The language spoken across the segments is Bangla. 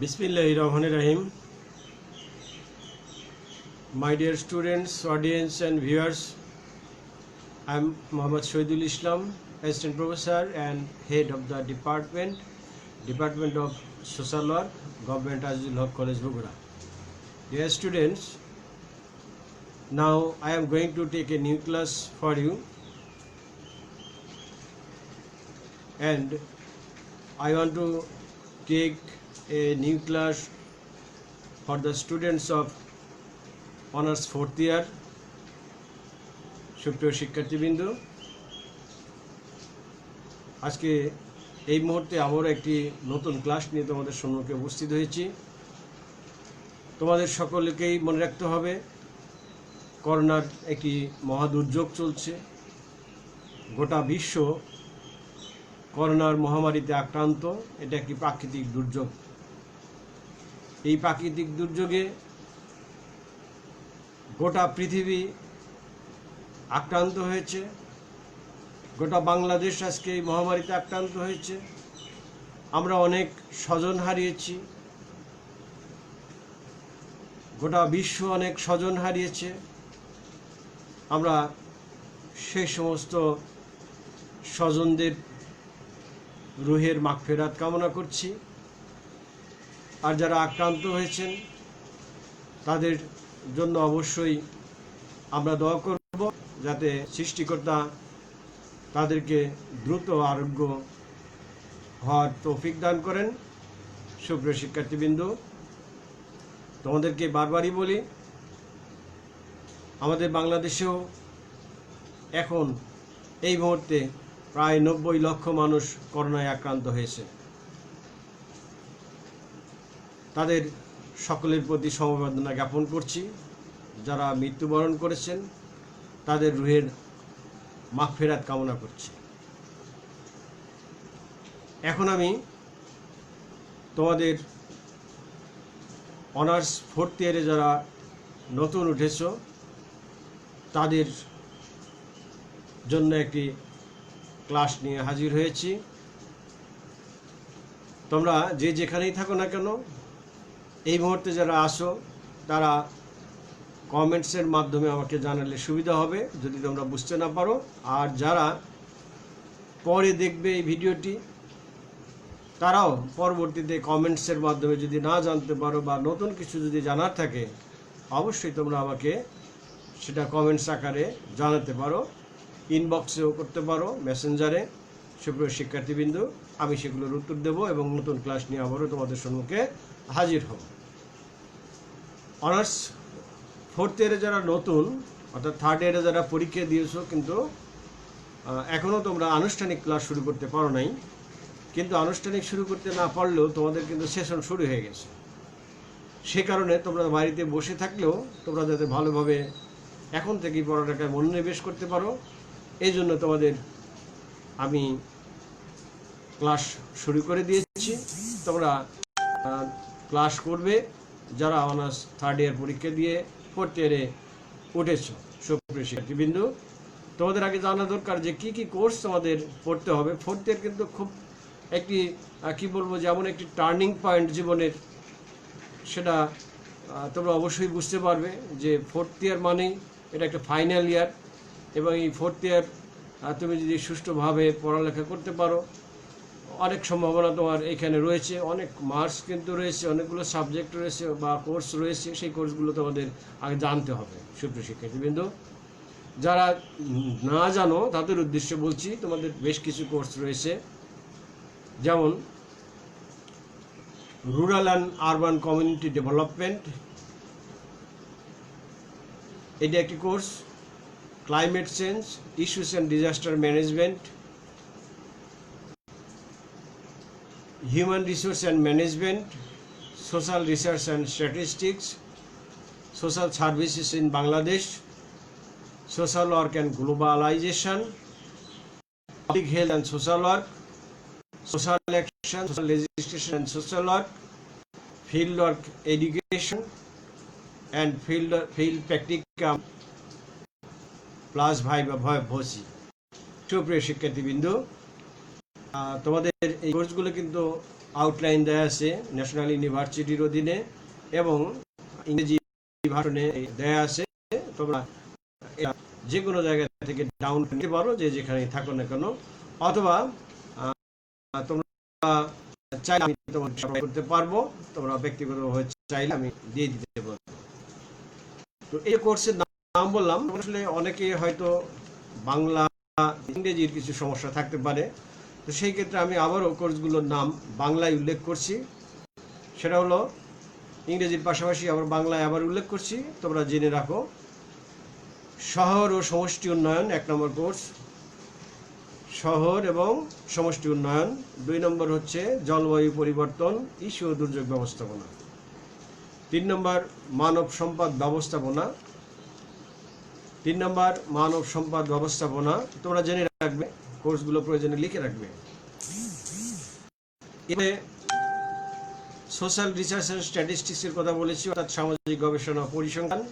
Bismillahirrahmanirrahim. My dear students, audience and viewers, I am Muhammad Shahidul Islam, Assistant Professor and Head of the Department of Social Work, Government Azizul Haq College, Bogura. Dear students, now I am going to take a new class for you, and I want to take a new class for the students of Honours 4th year. সুপ্রিয় শিক্ষার্থীবৃন্দ, আজকে এই মুহূর্তে আবার একটি নতুন ক্লাস নিয়ে তোমাদের সম্মুখে উপস্থিত হয়েছি। তোমাদের সকলকেই মনে রাখতে হবে, করোনার একটি মহাদুর্যোগ চলছে। গোটা বিশ্ব করোনার মহামারীতে আক্রান্ত। এটা একটি প্রাকৃতিক দুর্যোগ। এই প্রাকৃতিক দুর্যোগে গোটা পৃথিবী আক্রান্ত হয়েছে। গোটা বাংলাদেশ আজকে এই মহামারীতে আক্রান্ত হয়েছে। আমরা অনেক স্বজন হারিয়েছি। গোটা বিশ্ব অনেক স্বজন হারিয়েছে। আমরা সেই সমস্ত স্বজনদের রুহের মাগফিরাত কামনা করছি। আর যারা আক্রান্ত হয়েছেন তাদের জন্য অবশ্যই আমরা দোয়া করব, যাতে সৃষ্টিকর্তা তাদেরকে দ্রুত আরোগ্য হওয়ার তৌফিক দান করেন। সুপ্রিয় শিক্ষার্থীবৃন্দ, তোমাদেরকে বারবারই বলি, আমাদের বাংলাদেশেও এখন এই মুহূর্তে প্রায় 90 লক্ষ মানুষ করোনায় আক্রান্ত হয়েছে। তাদের সকলের প্রতি সমবেদনা জ্ঞাপন করছি। যারা মৃত্যুবরণ করেছেন তাদের রুহের মাগফিরাত কামনা করছি। এখন আমি তোমাদের অনার্স 4th ইয়ারে যারা নতুন উঠেছ তাদের জন্য একটি ক্লাস নিয়ে হাজির হয়েছি। তোমরা যে যেখানেই থাকো না কেন, এই মুহূর্তে যারা আসো তারা কমেন্টসের মাধ্যমে আমাকে জানালে সুবিধা হবে যদি তোমরা বুঝতে না পারো। আর যারা পরে দেখবে এই ভিডিওটি, তারাও পরবর্তীতে কমেন্টসের মাধ্যমে যদি না জানতে পারো বা নতুন কিছু যদি জানার থাকে, অবশ্যই তোমরা আমাকে সেটা কমেন্টস আকারে জানাতে পারো, ইনবক্সেও করতে পারো, মেসেঞ্জারে। সুপ্রিয় শিক্ষার্থীবৃন্দ, আমি সেগুলোর উত্তর দেব এবং নতুন ক্লাস নিয়ে আবারও তোমাদের সম্মুখে হাজির হব। অনার্স 4th ইয়ারে যারা নতুন, অর্থাৎ 3rd ইয়ারে যারা পরীক্ষা দিয়েছো কিন্তু এখনও তোমরা আনুষ্ঠানিক ক্লাস শুরু করতে পারো নাই, কিন্তু আনুষ্ঠানিক শুরু করতে না পারলেও তোমাদের কিন্তু সেশন শুরু হয়ে গেছে। সে কারণে তোমরা বাড়িতে বসে থাকলেও তোমরা যাতে ভালোভাবে এখন থেকেই পড়ালেখায় মনোনিবেশ করতে পারো, এই জন্য তোমাদের আমি ক্লাস শুরু করে দিয়েছি। তোমরা ক্লাস করবে যারা অনার্স 3rd ইয়ার পরীক্ষা দিয়ে 4th ইয়ারে উঠেছ। সুপ্রিয় শিক্ষার্থীবৃন্দ, তোমাদের আগে জানা দরকার যে কি কি কোর্স তোমাদের পড়তে হবে। 4th ইয়ার কিন্তু খুব একটি কি বলবো, যেমন একটি টার্নিং পয়েন্ট জীবনের, সেটা তোমরা অবশ্যই বুঝতে পারবে যে 4th ইয়ার মানেই এটা একটা ফাইনাল ইয়ার। এবং এই 4th ইয়ার তুমি যদি সুষ্ঠুভাবে পড়ালেখা করতে পারো, অনেক সম্ভাবনা তোমার এখানে রয়েছে। অনেক মার্কস কিন্তু রয়েছে, অনেকগুলো সাবজেক্ট রয়েছে বা কোর্স রয়েছে, সেই কোর্সগুলো তোমাদের আগে জানতে হবে। সুপ্রিয় শিক্ষার্থীবৃন্দ, যারা না জানো তাদের উদ্দেশ্যে বলছি, তোমাদের বেশ কিছু কোর্স রয়েছে, যেমন rural and urban community development, এটি একটি course. Climate change, issues and disaster management, human resource and management, social research and statistics, social services in Bangladesh, social work and globalization, public health and social work, social action, social legislation and social work, field work education and field practicum plus viva voce. সুপ্রিয় শিক্ষার্থীবৃন্দ, তোমাদের এই কোর্সগুলো কিন্তু আউটলাইন দেয়া আছে ন্যাশনাল ইউনিভার্সিটির অধীনে, এবং ইংরেজি ভাষণে দেয়া আছে। তোমরা যে কোনো জায়গা থেকে ডাউনলোড করতে পারো, যে যেখানেই থাকো না কেন, অথবা তোমরা চাইলে আমি তোমাকে সহায় করতে পারবো, তোমরা ব্যক্তিগতভাবে চাইলে আমি দিয়ে দিতে পারবো। তো এই কোর্সের নাম বললাম, আসলে অনেকে হয়তো বাংলা ইংরেজির কিছু সমস্যা থাকতে পারে, তো সেই ক্ষেত্রে আমি আবারও কোর্সগুলোর নাম বাংলায় উল্লেখ করছি। সেটা হলো ইংরেজির পাশাপাশি আবার বাংলায় আবার উল্লেখ করছি, তোমরা জেনে রাখো। শহর ও সমষ্টি উন্নয়ন 1 নম্বর কোর্স, শহর এবং সমষ্টি উন্নয়ন। 2 নম্বর হচ্ছে জলবায়ু পরিবর্তন, ইস্যু ও দুর্যোগ ব্যবস্থাপনা। 3 নম্বর মানব সম্পদ ব্যবস্থাপনা। 3 নম্বর মানব সম্পদ ব্যবস্থাপনা, তোমরা জেনে রাখবে, কোর্সগুলো প্রয়োজনে লিখে রাখবে। এতে সোশ্যাল রিসার্চ অ্যান্ড স্ট্যাটিস্টিক্সের কথা বলেছি, অর্থাৎ সামাজিক গবেষণা ও পরিসংখ্যান,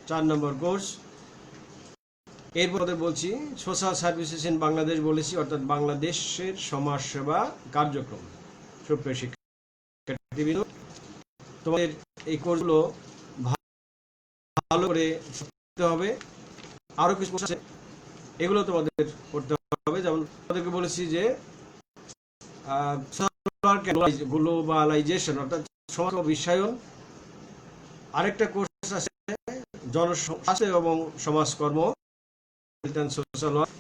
4 নম্বর কোর্স। এরপর বলছি সোশ্যাল সার্ভিসেস ইন বাংলাদেশ বলেছি, অর্থাৎ বাংলাদেশের সমাজসেবা কার্যক্রম। সুপ্রিয় শিক্ষার্থীবৃন্দ, তোমাদের এই কোর্সগুলো ভালো করে শিখতে হবে। আরো কিছু আছে, এগুলো তোমাদের করতে হবে। যেমন তোমাদেরকে বলেছি যে গ্লোবালাইজেশন, অর্থাৎ সমাজ বিশ্বায়ন। আরেকটা কোর্স আছে জনস্বাস্থ্য এবং সমাজকর্ম, social work,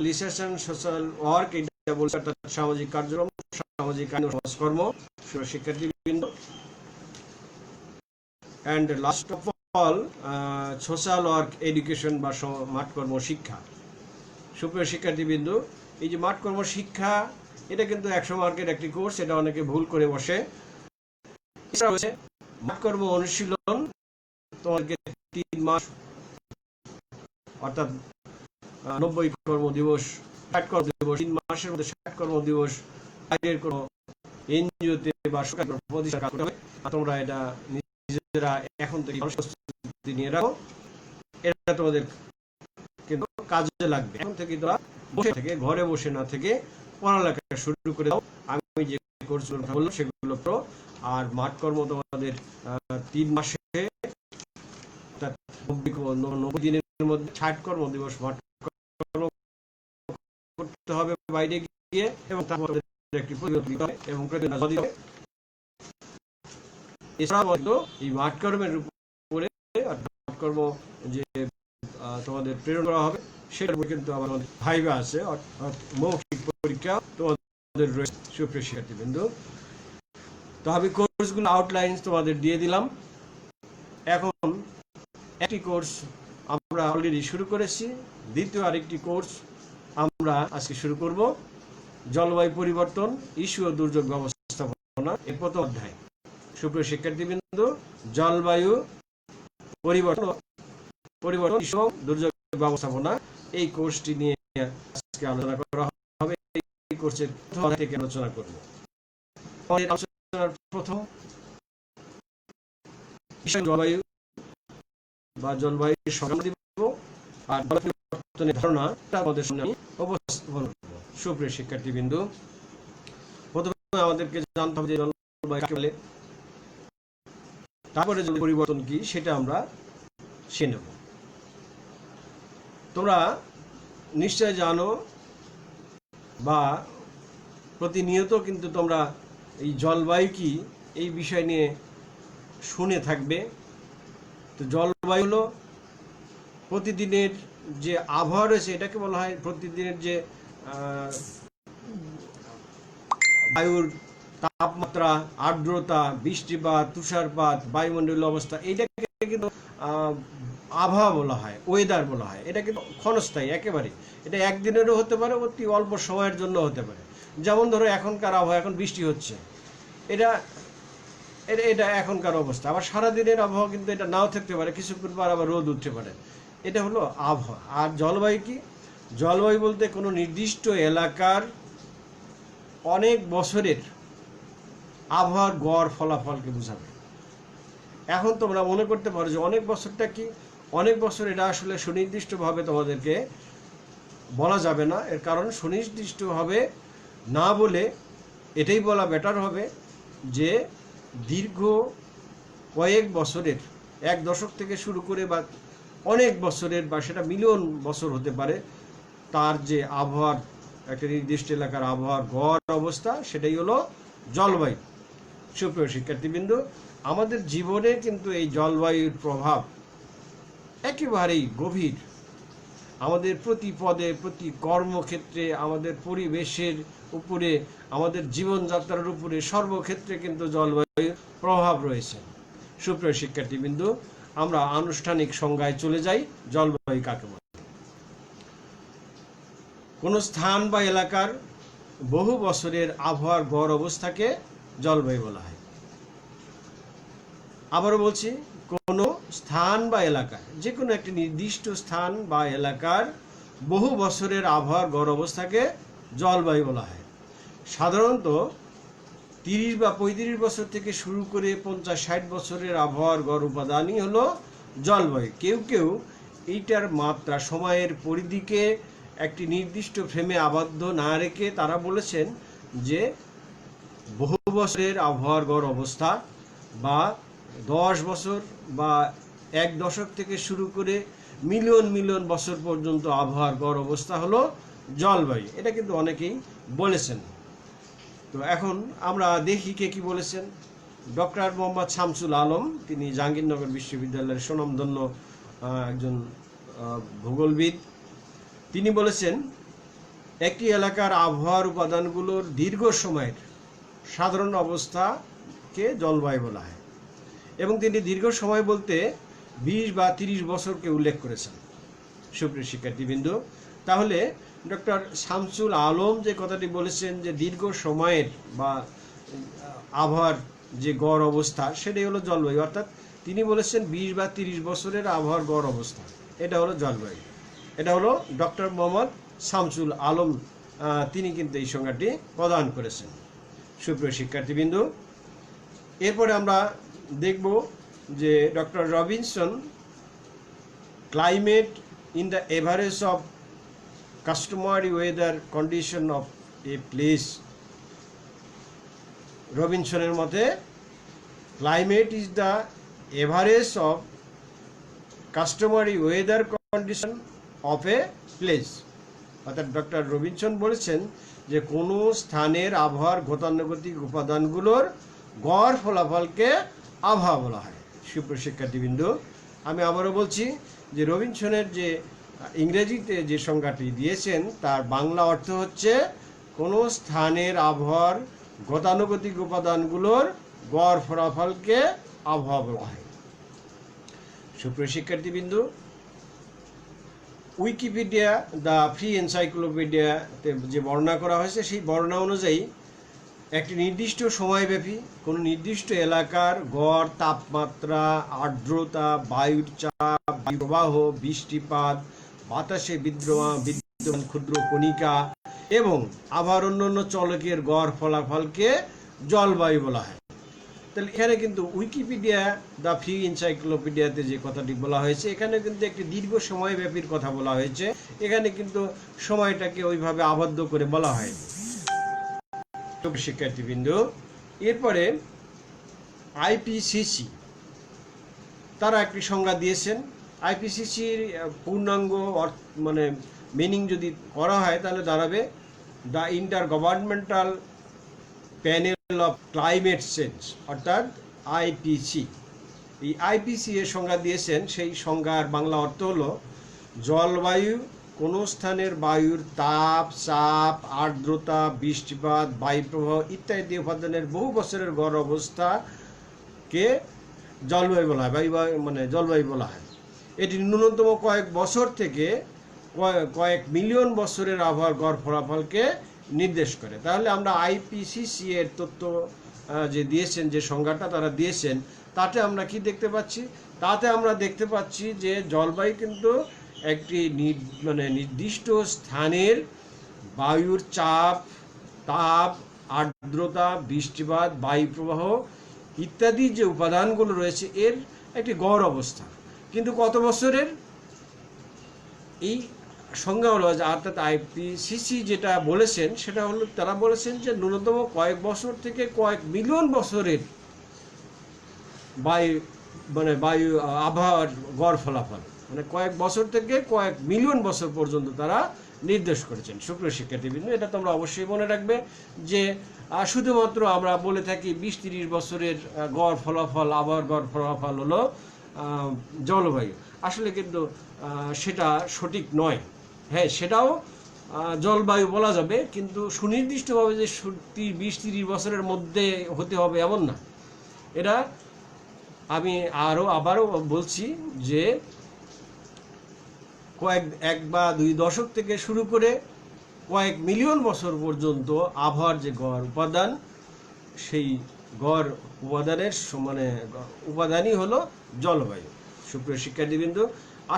research and social work, এটা বলছে অর্থাৎ সামাজিক কার্যক্রম, সামাজিক আইন ও সমাজকর্ম। শিক্ষার্থীবৃন্দ, and last of all social work education বা মাঠকর্ম শিক্ষা। সুপ্রিয় শিক্ষার্থীবৃন্দ, এই যে মাঠকর্ম শিক্ষা, এটা কিন্তু 100 মার্কের একটি কোর্স, এটা অনেকে ভুল করে বসে। মাঠকর্ম অনুশীলন তোমাকে 3 মাস, অর্থাৎ 90 কর্মদিবস, 60 কর্মদিবস, 3 মাসের মধ্যে 60 কর্মদিবস বাইরের কোনো এনজিওতে বা সরকারি প্রতিষ্ঠানে কাজ করতে হবে। তোমরা এটা নিজেরা এখন থেকে প্রস্তুতি নিয়ে রাখো, এটা তোমাদের কিন্তু কাজে লাগবে। এখন থেকে তোমরা বসে থেকে, ঘরে বসে না থেকে পড়ালেখা শুরু করে দাও। আমি যে কোর্সগুলো বললাম সেগুলো করো। আর মাঠকর্ম তোমাদের 3 মাসে, 90 দিনের মধ্যে 60 কর্মদিবস মাঠকর্ম করতে হবে বাইরে গিয়ে, এবং তারপর একটি প্রতিবেদন দিতে হবে এবং প্রতিবেদন দিতে হবে। এছাড়াও এই মাঠকর্মের উপরে মাঠকর্ম যে তোমাদের প্রেরণ করা হবে, সেটার উপর কিন্তু আমাদের ভাইভা আছে, অর্থাৎ মৌখিক পরীক্ষা তোমাদের রয়েছে। সুপ্রিয় শিক্ষার্থীবৃন্দ, তো আমি কোর্সগুলো আউটলাইন তোমাদের দিয়ে দিলাম। এখন একটি কোর্স আমরা অলরেডি শুরু করেছি, দ্বিতীয় আরেকটি কোর্স আমরা আজকে শুরু করব, জলবায়ু পরিবর্তন, ইস্যু ও দুর্যোগ ব্যবস্থাপনা, এর 1ম অধ্যায়। সুপ্রিয় শিক্ষার্থীবৃন্দ, জলবায়ু পরিবর্তন, ইস্যু ও দুর্যোগ ব্যবস্থাপনা, এই কোর্সটি নিয়ে আজকে আলোচনা করা হবে। এই কোর্সের প্রথম অধ্যায় থেকে আলোচনা করব। আমাদের আলোচনার প্রথম বিষয় জলবায়ু বা জলবায়ুর সংজ্ঞা দিব, আর জলবায়ু পরিবর্তনের ধারণা আমাদের সামনে আমি উপস্থাপন করব। সুপ্রিয় শিক্ষার্থীবৃন্দ, প্রথমে আমাদেরকে জানতে হবে যে জলবায়ু কাকে বলে, তারপরে জলবায়ু পরিবর্তন কি সেটা আমরা শিখে নেব। তোমরা নিশ্চয় জানো বা প্রতিনিয়ত কিন্তু তোমরা এই জলবায়ু কি এই বিষয় নিয়ে শুনে থাকবে। তো জলবায়ু হলো প্রতিদিনের যে আবহাওয়া রয়েছে, এটাকে বলা হয় প্রতিদিনের যে বায়ুর তাপমাত্রা, আর্দ্রতা, বৃষ্টিপাত, তুষারপাত, বায়ুমণ্ডলীয় অবস্থা, এইটাকে কিন্তু আবহাওয়া বলা হয়, ওয়েদার বলা হয়। এটা কিন্তু ক্ষণস্থায়ী একেবারে, এটা একদিনেরও হতে পারে, অতি অল্প সময়ের জন্য হতে পারে। যেমন ধরো এখনকার আবহাওয়া, এখন বৃষ্টি হচ্ছে, এটা এটা এখনকার অবস্থা। আবার সারাদিনের আবহাওয়া কিন্তু এটা নাও থাকতে পারে, কিছুক্ষণ পর আবার রোদ উঠতে পারে। এটা হলো আবহাওয়া। আর জলবায়ু কি? জলবায়ু বলতে কোনো নির্দিষ্ট এলাকার অনেক বছরের আবহাওয়ার গড় ফলাফলকে বোঝাবে। এখন তোমরা মনে করতে পারো যে অনেক বছরটা কি? অনেক বছর এটা আসলে সুনির্দিষ্টভাবে তোমাদেরকে বলা যাবে না। এর কারণ সুনির্দিষ্টভাবে না বলে এটাই বলা বেটার হবে যে দীর্ঘ কয়েক বছরের, এক দশক থেকে শুরু করে বা অনেক বছরের, বা সেটা মিলিয়ন বছর হতে পারে, তার যে আবহাওয়ার, একটা নির্দিষ্ট এলাকার আবহাওয়ার গড় অবস্থা, সেটাই হলো জলবায়ু। সুপ্রিয় শিক্ষার্থীবৃন্দ, আমাদের জীবনে কিন্তু এই জলবায়ুর প্রভাব একেবারেই গভীর। আমাদের প্রতি পদে, প্রতি কর্মক্ষেত্রে, আমাদের পরিবেশের উপরে, আমাদের জীবনযাত্রার উপরে, সর্বক্ষেত্রে কিন্তু জলবায়ুর প্রভাব রয়েছে। সুপ্রিয় শিক্ষার্থীবৃন্দ, আমরা আনুষ্ঠানিক সংজ্ঞায় চলে যাই। জলবায়ু কাকে বলে? কোনো স্থান বা এলাকার বহু বছরের আবহাওয়ার গড় অবস্থাকে জলবায়ু বলা হয়। আবারও বলছি, কোনো স্থান বা এলাকা, যে কোনো একটি নির্দিষ্ট স্থান বা এলাকার বহু বছরের আবহাওয়ার গড় অবস্থাকে জলবায়ু বলা হয়। সাধারণত 30 বা 35 বছর থেকে শুরু করে 50-60 বছরের আবহাওয়ার গড় উপাদানই হলো জলবায়ু। কেউ কেউ এইটার মাত্রা, সময়ের পরিধিকে একটি নির্দিষ্ট ফ্রেমে আবদ্ধ না রেখে তারা বলেছেন যে বহু বছরের আবহাওয়ার গড় অবস্থা, বা 10 বছর বা এক দশক থেকে শুরু করে মিলিয়ন মিলিয়ন বছর পর্যন্ত আবহাওয়ার গড় অবস্থা হলো জলবায়ু। এটা কিন্তু অনেকেই বলেছেন। তো এখন আমরা দেখি কে কি বলেছেন। ডক্টর মোহাম্মদ শামসুল আলম, তিনি জাহাঙ্গীরনগর বিশ্ববিদ্যালয়ের সুনামধন্য একজন ভূগোলবিদ। তিনি বলেছেন, একটি এলাকার আবহাওয়ার উপাদানগুলোর দীর্ঘ সময়ের সাধারণ অবস্থাকে জলবায়ু বলা হয়, এবং তিনি দীর্ঘ সময় বলতে 20 বা 30 বছরকে উল্লেখ করেছেন। সুপ্রিয় শিক্ষার্থীবৃন্দ, তাহলে ডক্টর শামসুল আলম যে কথাটি বলেছেন যে দীর্ঘ সময়ের বা আবহাওয়ার যে গড় অবস্থা, সেটাই হলো জলবায়ু। অর্থাৎ তিনি বলেছেন 20 বা 30 বছরের আবহাওয়ার গড় অবস্থা, এটা হলো জলবায়ু। এটা হলো ডক্টর মোহাম্মদ শামসুল আলম, তিনি কিন্তু এই সংজ্ঞাটি প্রদান করেছেন। সুপ্রিয় শিক্ষার্থীবৃন্দ, এরপরে আমরা দেখব যে doctor Robinson, climate in the average of customary weather condition of a place. রবিনসনের মতে climate is the average of customary weather condition of a place. অর্থাৎ ডক্টর রবিনসন বলেছেন যে কোনো স্থানের আবহাওয়ার গতানুগতিক উপাদানগুলোর গড় ফলাফলকে আবহাওয়া বলা হয়। সুপ্রিয় শিক্ষার্থীবৃন্দ, আমি আবারও বলছি যে রবিনসনের যে ইংরেজিতে যে সংজ্ঞাটি দিয়েছেন, তার বাংলা অর্থ হচ্ছে কোনো স্থানের আবহাওয়ার গতানুগতিক উপাদানগুলোর গড় ফলাফলকে আবহাওয়া বলা হয়। সুপ্রিয় শিক্ষার্থীবৃন্দ, উইকিপিডিয়া, দ্য ফ্রি এনসাইক্লোপিডিয়াতে যে বর্ণনা করা হয়েছে, সেই বর্ণনা অনুযায়ী একটি নির্দিষ্ট সময়ব্যাপী কোনো নির্দিষ্ট এলাকার গড় তাপমাত্রা, আর্দ্রতা, বায়ুর চাপ, বায়ু প্রবাহ, বৃষ্টিপাত, বাতাসে বিদ্যমান ক্ষুদ্র কণিকা এবং আবার অন্যান্য চলকের গড় ফলাফলকে জলবায়ু বলা হয়। তাহলে এখানে কিন্তু উইকিপিডিয়া, দ্য ফ্রি এনসাইক্লোপিডিয়াতে যে কথাটি বলা হয়েছে, এখানে কিন্তু একটি দীর্ঘ সময়ব্যাপীর কথা বলা হয়েছে। এখানে কিন্তু সময়টাকে ওইভাবে আবদ্ধ করে বলা হয়নি। শিক্ষার্থীবৃন্দ, এরপরে আইপিসিসি তারা একটি সংজ্ঞা দিয়েছেন। আইপিসিসির পূর্ণাঙ্গ মানে মিনিং যদি করা হয় তাহলে দাঁড়াবে the inter governmental panel of climate change, অর্থাৎ আইপিসি। এই আইপিসি এর সংজ্ঞা দিয়েছেন, সেই সংজ্ঞার বাংলা অর্থ হলো জলবায়ু কোনো স্থানের বায়ুর তাপ, চাপ, আর্দ্রতা, বৃষ্টিপাত, বায়ুপ্রবাহ ইত্যাদি উপাদানের বহু বছরের গড় অবস্থাকে জলবায়ু বলা হয়, জলবায়ু বলা হয়। এটি ন্যূনতম কয়েক বছর থেকে কয়েক মিলিয়ন বছরের আবহাওয়ার গড় ফলাফলকে নির্দেশ করে। তাহলে আমরা আইপিসিসি এর তথ্য যে দিয়েছেন, যে সংজ্ঞাটা তারা দিয়েছেন, তাতে আমরা কি দেখতে পাচ্ছি? তাতে আমরা দেখতে পাচ্ছি যে জলবায়ু কিন্তু একটি নির্দিষ্ট স্থানের বায়ুর চাপ, তাপ, আর্দ্রতা, বৃষ্টিপাত, বায়ু প্রবাহ ইত্যাদি যে উপাদানগুলো রয়েছে, এর একটি গড় অবস্থা। কিন্তু কত বছরের? এই সংজ্ঞা হলো যে অর্থাৎ আইপিসিসি যেটা বলেছেন সেটা হলো তারা বলেছেন যে ন্যূনতম কয়েক বছর থেকে কয়েক মিলিয়ন বছরের বায়ু বায়ু আবহাওয়ার গড় ফলাফল, মানে কয়েক বছর থেকে কয়েক মিলিয়ন বছর পর্যন্ত তারা নির্দেশ করেছেন। সুপ্রিয় শিক্ষার্থীবৃন্দ, এটা তোমরা অবশ্যই মনে রাখবে যে শুধুমাত্র আমরা বলে থাকি 20-30 বছরের গড় ফলাফল, আবহাওয়ার গড় ফলাফল হলো জলবায়ু। আসলে কিন্তু সেটা সঠিক নয়। হ্যাঁ, সেটাও জলবায়ু বলা যাবে, কিন্তু সুনির্দিষ্টভাবে যে 20-30 বছরের মধ্যে হতে হবে এমন না। এটা আমি আবারও বলছি যে এক বা দুই দশক থেকে শুরু করে কয়েক মিলিয়ন বছর পর্যন্ত আবহাওয়ার যে গড় উপাদান, সেই গড় উপাদানের উপাদানই হলো জলবায়ু। সুপ্রিয় শিক্ষার্থীবৃন্দ,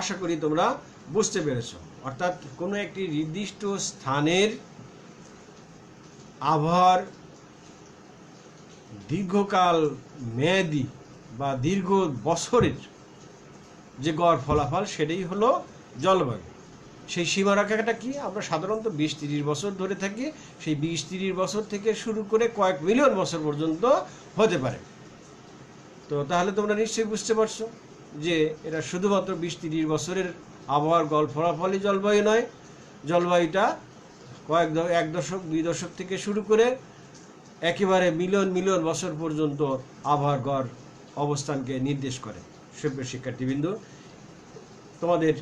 আশা করি তোমরা বুঝতে পেরেছ। অর্থাৎ কোনো একটি নির্দিষ্ট স্থানের আবহাওয়ার দীর্ঘকাল মেয়াদি বা দীর্ঘ বছরের যে গড় ফলাফল সেটাই হলো জলবায়ু। সেই সীমারেখাটা কি? আমরা সাধারণত 20-30 বছর ধরে থাকি। সেই 20-30 বছর থেকে শুরু করে কয়েক মিলিয়ন বছর পর্যন্ত হতে পারে। তো তাহলে তোমরা নিশ্চয়ই বুঝতে পারছো যে এটা শুধুমাত্র 20-30 বছরের আবহাওয়ার গড় ফলাফলই জলবায়ু নয়। জলবায়ুটা এক দশক, 2 দশক থেকে শুরু করে একেবারে মিলিয়ন মিলিয়ন বছর পর্যন্ত আবহাওয়ার গড় অবস্থানকে নির্দেশ করে। সুপ্রিয় শিক্ষার্থীবৃন্দ, তোমাদের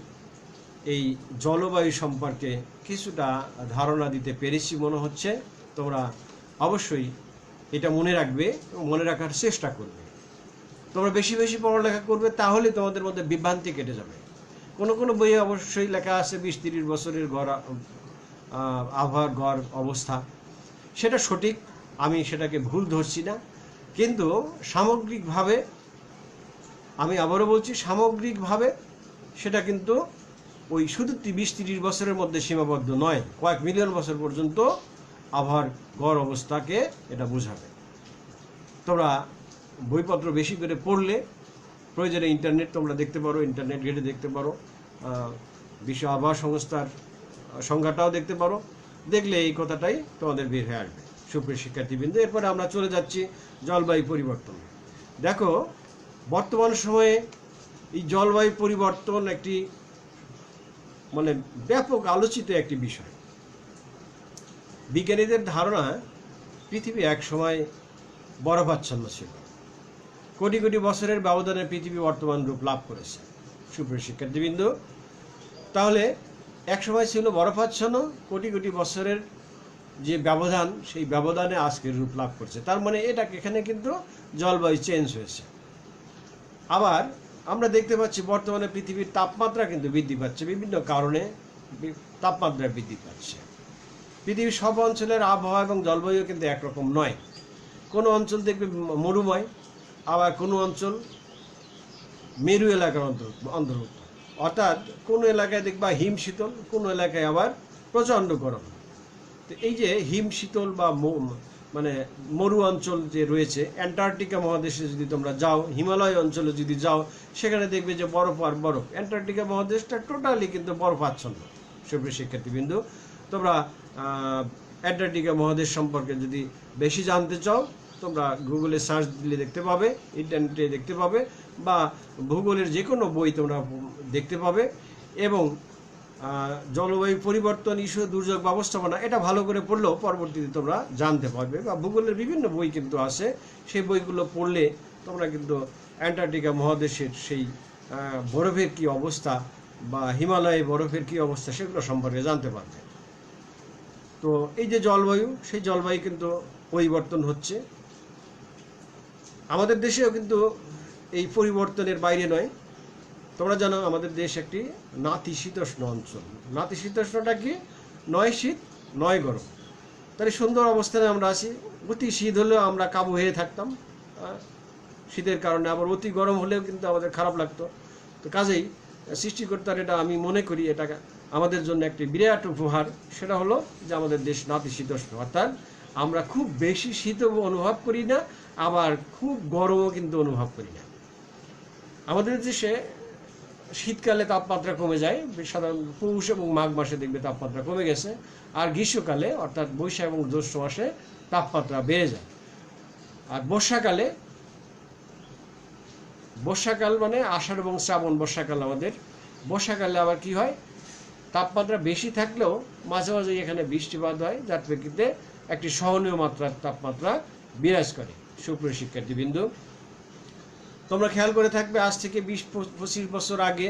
এই জলবায়ু সম্পর্কে কিছুটা ধারণা দিতে পেরেছি মনে হচ্ছে। তোমরা অবশ্যই এটা মনে রাখবে এবং মনে রাখার চেষ্টা করবে। তোমরা বেশি বেশি পড়ালেখা করবে, তাহলে তোমাদের মধ্যে বিভ্রান্তি কেটে যাবে। কোনো কোনো বইয়ে অবশ্যই লেখা আছে 20-30 বছরের গড় আবহাওয়ার গড় অবস্থা, সেটা সঠিক, আমি সেটাকে ভুল ধরছি না। কিন্তু সামগ্রিকভাবে, আমি আবারও বলছি, সামগ্রিকভাবে সেটা কিন্তু ওই শুধু 20-30 বছরের মধ্যে সীমাবদ্ধ নয়, কয়েক মিলিয়ন বছর পর্যন্ত আবহাওয়ার গড় অবস্থাকে এটা বোঝাবে। তোমরা বইপত্র বেশি করে পড়লে, প্রয়োজনে ইন্টারনেট তোমরা দেখতে পারো, ইন্টারনেট ঘেটে দেখতে পারো, বিশ্ব আবহাওয়া সংস্থার সংজ্ঞাটাও দেখতে পারো। দেখলে এই কথাটাই তোমাদের বের হয়ে আসবে। সুপ্রিয় শিক্ষার্থীবৃন্দ, এরপরে আমরা চলে যাচ্ছি জলবায়ু পরিবর্তন। দেখো, বর্তমান সময়ে এই জলবায়ু পরিবর্তন একটি ব্যাপক আলোচিত একটি বিষয়। বিজ্ঞানীদের ধারণা, পৃথিবী এক সময় বরফাচ্ছন্ন ছিল। কোটি কোটি বছরের ব্যবধানে পৃথিবী বর্তমান রূপ লাভ করেছে। সুপ্রিয় শিক্ষার্থীবৃন্দ, তাহলে এক সময় ছিল বরফাচ্ছন্ন, কোটি কোটি বছরের যে ব্যবধান, সেই ব্যবধানে আজকের রূপ লাভ করছে। তার মানে এখানে কিন্তু জলবায়ু চেঞ্জ হয়েছে। আবার আমরা দেখতে পাচ্ছি বর্তমানে পৃথিবীর তাপমাত্রা কিন্তু বৃদ্ধি পাচ্ছে, বিভিন্ন কারণে তাপমাত্রা বৃদ্ধি পাচ্ছে। পৃথিবীর সব অঞ্চলের আবহাওয়া এবং জলবায়ু কিন্তু একরকম নয়। কোনো অঞ্চল দেখবে মরুময়, আবার কোনো অঞ্চল মেরু এলাকার অন্তর্ভুক্ত। অর্থাৎ কোনো এলাকায় দেখবা হিম শীতল, কোনো এলাকায় আবার প্রচণ্ড গরম। তো এই যে হিম শীতল বা মরু অঞ্চল যে রয়েছে, অ্যান্টার্কটিকা মহাদেশে যদি তোমরা যাও, হিমালয় অঞ্চলে যদি যাও, সেখানে দেখবে যে বরফ আর বরফ। অ্যান্টার্কটিকা মহাদেশটা টোটালি কিন্তু বরফাচ্ছন্ন। সুপ্রিয় শিক্ষার্থীবৃন্দ, তোমরা অ্যান্টার্কটিকা মহাদেশ সম্পর্কে যদি বেশি জানতে চাও, তোমরা গুগলে সার্চ দিলে দেখতে পাবে, ইন্টারনেটে দেখতে পাবে, বা ভূগোলের যে কোনো বই তোমরা দেখতে পাবে। এবং জলবায়ু পরিবর্তন ইস্যু, দুর্যোগ ব্যবস্থাপনা, এটা ভালো করে পড়লেও পরবর্তীতে তোমরা জানতে পারবে। বা ভূগোলের বিভিন্ন বই কিন্তু আছে, সেই বইগুলো পড়লে তোমরা কিন্তু অ্যান্টার্কটিকা মহাদেশের সেই বরফের কি অবস্থা বা হিমালয়ে বরফের কি অবস্থা, সেগুলো সম্পর্কে জানতে পারবে। তো এই যে জলবায়ু, সেই জলবায়ু কিন্তু পরিবর্তন হচ্ছে। আমাদের দেশেও কিন্তু এই পরিবর্তনের বাইরে নয়। তোমরা জানো আমাদের দেশ একটি নাতিশীতোষ্ণ অঞ্চল। নাতিশীতোষ্ণটা কি? নয় শীত নয় গরম। তাহলে সুন্দর অবস্থানে আমরা আছি। অতি শীত হলেও আমরা কাবু হয়ে থাকতাম শীতের কারণে, আবার অতি গরম হলেও কিন্তু আমাদের খারাপ লাগতো। তো কাজেই সৃষ্টিকর্তার এটা, আমি মনে করি এটা আমাদের জন্য একটি বিরাট উপহার। সেটা হলো যে আমাদের দেশ নাতিশীতোষ্ণ, অর্থাৎ আমরা খুব বেশি শীতও অনুভব করি না, আবার খুব গরমও কিন্তু অনুভব করি না। আমাদের দেশে শীতকালে তাপমাত্রা কমে যায়, সাধারণত পৌষ এবং মাঘ মাসে দেখবে তাপমাত্রা কমে গেছে। আর গ্রীষ্মকালে অর্থাৎ বৈশাখ এবং জ্যৈষ্ঠ মাসে তাপমাত্রা বেড়ে যায়। আর বর্ষাকাল মানে আষাঢ় এবং শ্রাবণ বর্ষাকাল আমাদের। বর্ষাকালে আবার কি হয়, তাপমাত্রা বেশি থাকলেও মাঝে মাঝে এখানে বৃষ্টিপাত হয়, যার প্রেক্ষিতে একটি সহনীয় মাত্রার তাপমাত্রা বিরাজ করে। সুপ্রিয় শিক্ষার্থীবৃন্দ, তোমরা খেয়াল করে থাকবে আজ থেকে 20-25 বছর আগে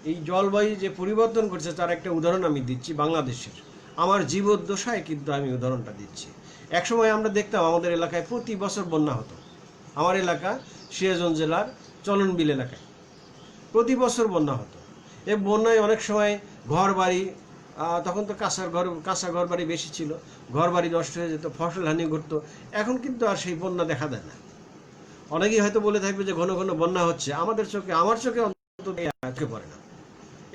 এই জলবায়ু যে পরিবর্তন করছে তার একটা উদাহরণ আমি দিচ্ছি বাংলাদেশের। আমার জীবদ্দশায় কিন্তু আমি উদাহরণটা দিচ্ছি। একসময় আমরা দেখতাম আমাদের এলাকায় প্রতি বছর বন্যা হতো। আমার এলাকা সিরাজগঞ্জ জেলার চলনবিল এলাকায় প্রতি বছর বন্যা হতো। এই বন্যায় অনেক সময় ঘর বাড়ি, তখন তো কাঁচা ঘর বাড়ি বেশি ছিল, ঘর বাড়ি নষ্ট হয়ে যেত, ফসল হানি ঘটতো। এখন কিন্তু আর সেই বন্যা দেখা দেয় না। অনেকেই হয়তো বলে থাকবে যে ঘন ঘন বন্যা হচ্ছে, আমার চোখে অন্তত চোখে পড়ে না।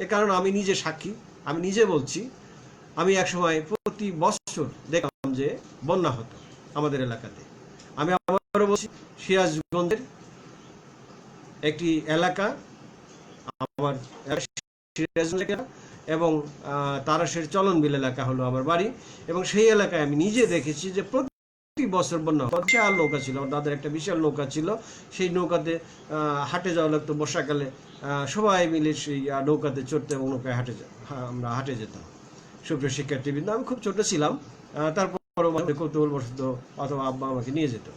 এ কারণ আমি নিজে সাক্ষী, আমি নিজে বলছি। আমি একসময় প্রতি বছর দেখলাম যে বন্যা হতো আমাদের এলাকাতে। আমি আবারও বলছি, সিরাজগঞ্জের একটি এলাকা, আমার সিরাজগঞ্জ এলাকা এবং তারাশের চলনবিল এলাকা হলো আমার বাড়ি। এবং সেই এলাকায় আমি নিজে দেখেছি যে প্রতি বছর বন্যা, বিশাল নৌকা ছিল, আমার দাদার একটা বিশাল নৌকা ছিল। সেই নৌকাতে হাটে যাওয়া লাগতো বর্ষাকালে, সবাই মিলে সেই নৌকাতে চড়তে এবং নৌকায় আমরা হাটে যেতাম। সুপ্রিয় শিক্ষার্থীবৃন্দ, আমি খুব ছোট ছিলাম, তারপরও আমাদের কৌতূহলবশত অথবা আব্বা আমাকে নিয়ে যেত।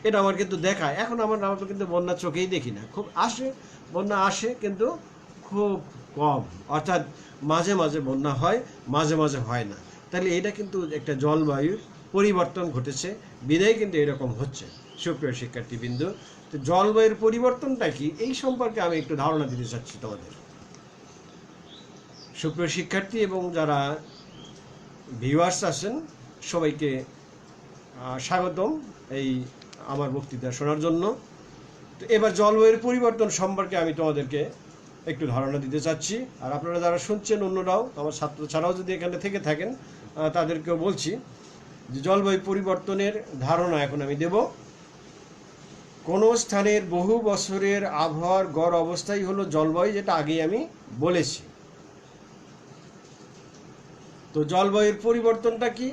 এটা আমার কিন্তু দেখায়। এখন আমরা কিন্তু বন্যা চোখেই দেখি না। খুব আসে, বন্যা আসে কিন্তু খুব কম, অর্থাৎ মাঝে মাঝে বন্যা হয়, মাঝে মাঝে হয় না। তাহলে এটা কিন্তু একটা জলবায়ুর পরিবর্তন ঘটেছে, বিদায় কিন্তু এরকম হচ্ছে। সুপ্রিয় শিক্ষার্থীবৃন্দ, তো জলবায়ুর পরিবর্তনটা কি এই সম্পর্কে আমি একটু ধারণা দিতে চাচ্ছি তোমাদের। সুপ্রিয় শিক্ষার্থী এবং যারা ভিউয়ার্স আছেন সবাইকে স্বাগতম এই আমার বক্তৃতা শোনার জন্য। তো এবার জলবায়ুর পরিবর্তন সম্পর্কে আমি তোমাদেরকে একটু ধারণা দিতে চাচ্ছি। আর আপনারা যারা শুনছেন অন্যরাও, আমার ছাত্র ছাড়াও যদি এখানে থেকে থাকেন তাদেরকেও বলছি যে জলবায়ু পরিবর্তনের ধারণা এখন আমি দেব। কোনো স্থানের বহু বছরের আবহাওয়ার গড় অবস্থাই হলো জলবায়ু, যেটা আগেই আমি বলেছি। তো জলবায়ুর পরিবর্তনটা কি?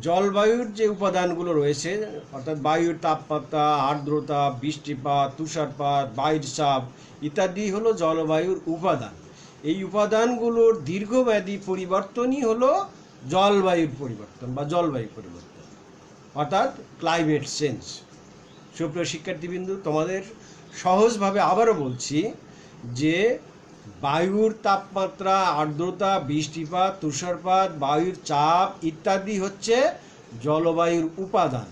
জলবায়ুর যে উপাদানগুলো রয়েছে, অর্থাৎ বায়ুর তাপমাত্রা, আর্দ্রতা, বৃষ্টিপাত, তুষারপাত, বায়ুর চাপ ইত্যাদি হলো জলবায়ুর উপাদান। এই উপাদানগুলোর দীর্ঘমেয়াদী পরিবর্তনই হলো জলবায়ুর পরিবর্তন বা জলবায়ু পরিবর্তন, অর্থাৎ ক্লাইমেট চেঞ্জ। সুপ্রিয় শিক্ষার্থীবৃন্দ, তোমাদের সহজভাবে আবারও বলছি যে বায়ুর তাপমাত্রা, আর্দ্রতা, বৃষ্টিপাত, তুষারপাত, বায়ুর চাপ ইত্যাদি হচ্ছে জলবায়ুর উপাদান।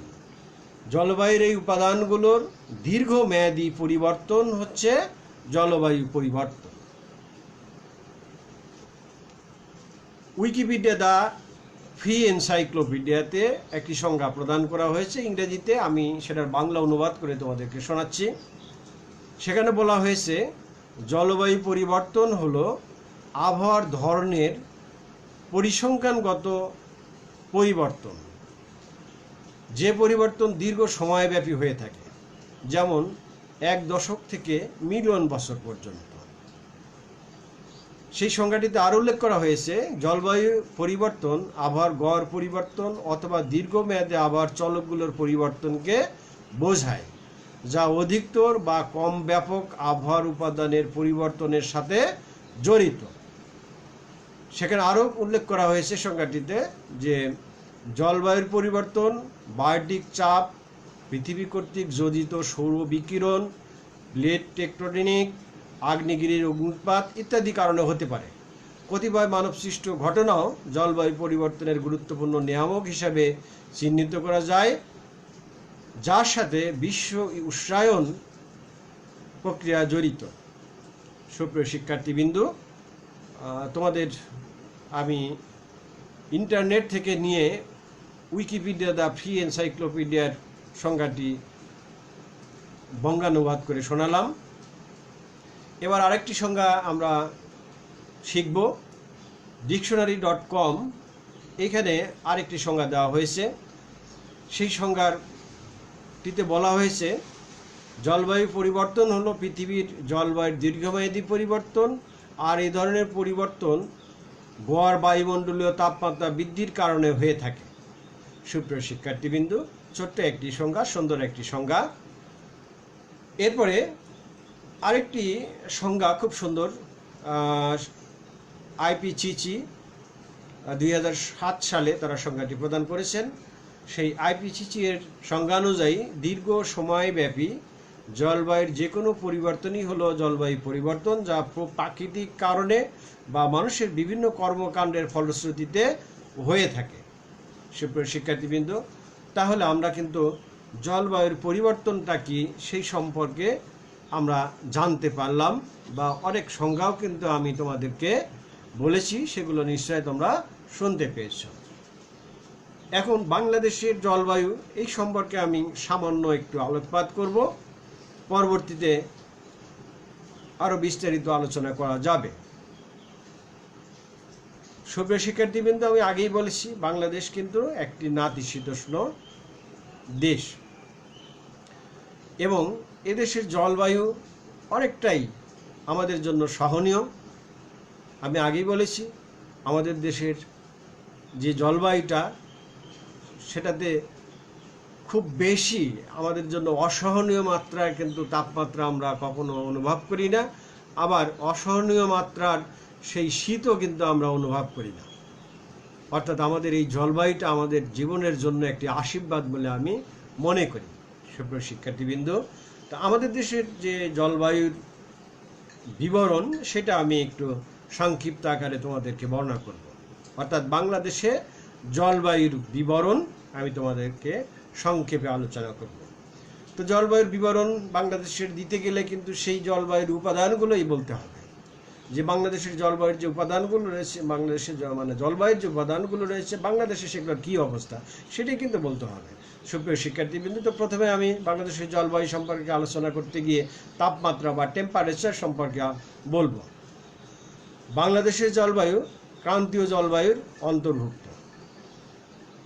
জলবায়ুর এই উপাদানগুলোর দীর্ঘমেয়াদী পরিবর্তন হচ্ছে জলবায়ু পরিবর্তন। উইকিপিডিয়া দ্য ফ্রি এনসাইক্লোপিডিয়াতে একটি সংজ্ঞা প্রদান করা হয়েছে ইংরেজিতে, আমি সেটার বাংলা অনুবাদ করে তোমাদেরকে শোনাচ্ছি। সেখানে বলা হয়েছে, জলবায়ু পরিবর্তন হলো আবহাওয়ার ধরনের পরিসংখ্যানগত পরিবর্তন, যে পরিবর্তন দীর্ঘ সময়ব্যাপী হয়ে থাকে, যেমন 1 দশক থেকে মিলিয়ন বছর পর্যন্ত। সেই সংজ্ঞাটিতে আরও উল্লেখ করা হয়েছে, জলবায়ু পরিবর্তন আবহাওয়ার গড় পরিবর্তন অথবা দীর্ঘমেয়াদে আবহাওয়ার চলকগুলোর পরিবর্তনকে বোঝায়, যা অধিকতর বা কম ব্যাপক আবহাওয়ার উপাদানের পরিবর্তনের সাথে জড়িত। সেখানে আরও উল্লেখ করা হয়েছে সংজ্ঞাটিতে যে জলবায়ুর পরিবর্তন বায়ুটিক চাপ, পৃথিবী কর্তৃক যোজিত সৌর বিকিরণ, প্লেট টেকটোনিক, আগ্নেয়গিরির অগ্নুৎপাত ইত্যাদি কারণে হতে পারে। কতিপয় মানবসৃষ্ট ঘটনাও জলবায়ু পরিবর্তনের গুরুত্বপূর্ণ নিয়ামক হিসাবে চিহ্নিত করা যায়, যার সাথে বিশ্ব উষ্ণায়ন প্রক্রিয়া জড়িত। সুপ্রিয় শিক্ষার্থীবৃন্দ, তোমাদের আমি ইন্টারনেট থেকে নিয়ে উইকিপিডিয়া দ্য ফ্রি এনসাইক্লোপিডিয়ার সংজ্ঞাটি বঙ্গানুবাদ করে শোনালাম। এবার আরেকটি সংজ্ঞা আমরা শিখব। dictionary.com এখানে আরেকটি সংজ্ঞা দেওয়া হয়েছে। সেই সংজ্ঞাটিতে বলা হয়েছে, জলবায়ু পরিবর্তন হলো পৃথিবীর জলবায়ুর দীর্ঘমেয়াদী পরিবর্তন, আর এই ধরনের পরিবর্তন গড় বায়ুমণ্ডলীয় তাপমাত্রা বৃদ্ধির কারণে হয়ে থাকে। সুপ্রিয় শিক্ষার্থীবৃন্দু, ছোট্ট একটি সংজ্ঞা, সুন্দর একটি সংজ্ঞা। এরপরে আরেকটি সংজ্ঞা খুব সুন্দর, আইপিসিসি 2007 সালে তারা সংজ্ঞাটি প্রদান করেছেন। সেই আইপিসিসি এর সংজ্ঞা অনুযায়ী দীর্ঘ সময়ব্যাপী জলবায়ুর যে কোনো পরিবর্তনই হলো জলবায়ু পরিবর্তন, যা প্রাকৃতিক কারণে বা মানুষের বিভিন্ন কর্মকাণ্ডের ফলশ্রুতিতে হয়ে থাকে। সুপ্রিয় শিক্ষার্থীবৃন্দ, তাহলে আমরা কিন্তু জলবায়ুর পরিবর্তনটা কি সেই সম্পর্কে আমরা জানতে পারলাম, বা অনেক সংজ্ঞাও কিন্তু আমি তোমাদেরকে বলেছি, সেগুলো নিশ্চয়ই তোমরা শুনতে পেয়েছ। এখন বাংলাদেশের জলবায়ু এই সম্পর্কে আমি সামান্য একটু আলোকপাত করব, পরবর্তীতে আরও বিস্তারিত আলোচনা করা যাবে। সুপ্রিয় শিক্ষার্থীবৃন্দ, আমি আগেই বলেছি বাংলাদেশ কিন্তু একটি নাতিশীতোষ্ণ দেশ, এবং এদেশের জলবায়ু অনেকটাই আমাদের জন্য সহনীয়। আমি আগেই বলেছি আমাদের দেশের যে জলবায়ুটা, সেটাতে খুব বেশি আমাদের জন্য অসহনীয় মাত্রায় কিন্তু তাপমাত্রা আমরা কখনো অনুভব করি না, আবার অসহনীয় মাত্রার সেই শীতও কিন্তু আমরা অনুভব করি না। অর্থাৎ আমাদের এই জলবায়ুটা আমাদের জীবনের জন্য একটি আশীর্বাদ বলে আমি মনে করি। সুপ্রিয় শিক্ষার্থীবৃন্দ, তা আমাদের দেশের যে জলবায়ুর বিবরণ, সেটা আমি একটু সংক্ষিপ্ত আকারে তোমাদেরকে বর্ণনা করব। অর্থাৎ বাংলাদেশে জলবায়ুর বিবরণ আমি তোমাদেরকে সংক্ষেপে আলোচনা করব। তো জলবায়ুর বিবরণ বাংলাদেশের দিতে গেলে কিন্তু সেই জলবায়ুর উপাদানগুলোই বলতে হবে, যে বাংলাদেশের জলবায়ুর যে উপাদানগুলো রয়েছে, বাংলাদেশের জলবায়ুর যে উপাদানগুলো রয়েছে বাংলাদেশে, সেগুলোর কী অবস্থা সেটাই কিন্তু বলতে হবে। সুপ্রিয় শিক্ষার্থীবৃন্দ, তো প্রথমে আমি বাংলাদেশের জলবায়ু সম্পর্কে আলোচনা করতে গিয়ে তাপমাত্রা বা টেম্পারেচার সম্পর্কে বলবো। বাংলাদেশের জলবায়ু ক্রান্তীয় জলবায়ুর অন্তর্ভুক্ত।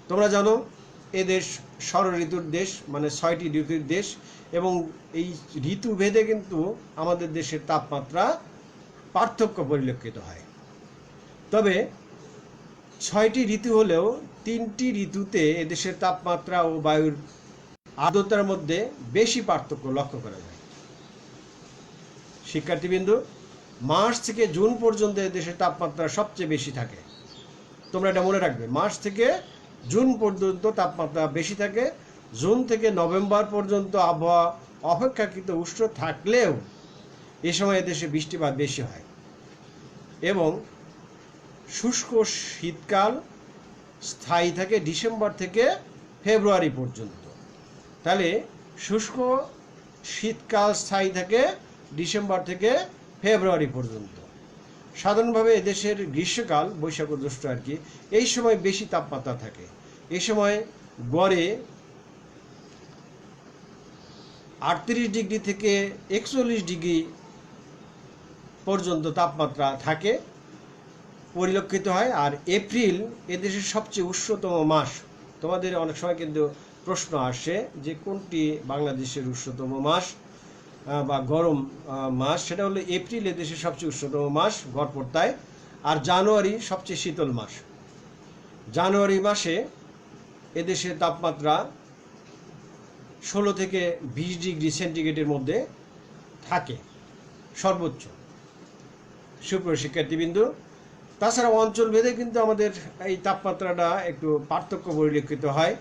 তোমরা জানো এ দেশ ষড়ঋতুর দেশ, মানে 6টি ঋতুর দেশ, এবং এই ঋতুভেদে কিন্তু আমাদের দেশের তাপমাত্রা পার্থক্য পরিলক্ষিত হয়। তবে 6টি ঋতু হলেও 3টি ঋতুতে এদেশের তাপমাত্রা ও বায়ুর আর্দ্রতার মধ্যে বেশি পার্থক্য লক্ষ্য করা যায়। শিক্ষার্থীবৃন্দ, মার্চ থেকে জুন পর্যন্ত এদেশের তাপমাত্রা সবচেয়ে বেশি থাকে। তোমরা এটা মনে রাখবে, মার্চ থেকে জুন পর্যন্ত তাপমাত্রা বেশি থাকে। জুন থেকে নভেম্বর পর্যন্ত আবহাওয়া অপেক্ষাকৃত উষ্ণ থাকলেও এ সময় এদেশে বৃষ্টিপাত বেশি হয়, এবং শুষ্ক শীতকাল স্থায়ী থাকে ডিসেম্বর থেকে ফেব্রুয়ারি পর্যন্ত। তাহলে শুষ্ক শীতকাল স্থায়ী থাকে ডিসেম্বর থেকে ফেব্রুয়ারি পর্যন্ত। সাধারণভাবে এদেশের গ্রীষ্মকাল বৈশাখ ও জ্যৈষ্ঠ আর কি, এই সময় বেশি তাপমাত্রা থাকে। এই সময় গড়ে 38 ডিগ্রি থেকে 41 ডিগ্রি পর্যন্ত তাপমাত্রা থাকে, পরিলক্ষিত হয়। আর এপ্রিল এদেশের সবচেয়ে উষ্ণতম মাস। তোমাদের অনেক সময় কিন্তু প্রশ্ন আসে যে কোনটি বাংলাদেশের উষ্ণতম মাস বা গরম মাস, সেটা হলো এপ্রিল এদেশের সবচেয়ে উষ্ণতম মাস গড়পড়তায়, আর জানুয়ারি সবচেয়ে শীতল মাস। জানুয়ারি মাসে এদেশের তাপমাত্রা 16 থেকে 20 ডিগ্রি সেন্টিগ্রেডের মধ্যে থাকে সর্বোচ্চ। সুপ্রিয় শিক্ষার্থীবৃন্দ, তাছাড়া অঞ্চল ভেদে কিন্তু আমাদের এই তাপমাত্রাটা একটু পার্থক্য পরিলক্ষিত হয়।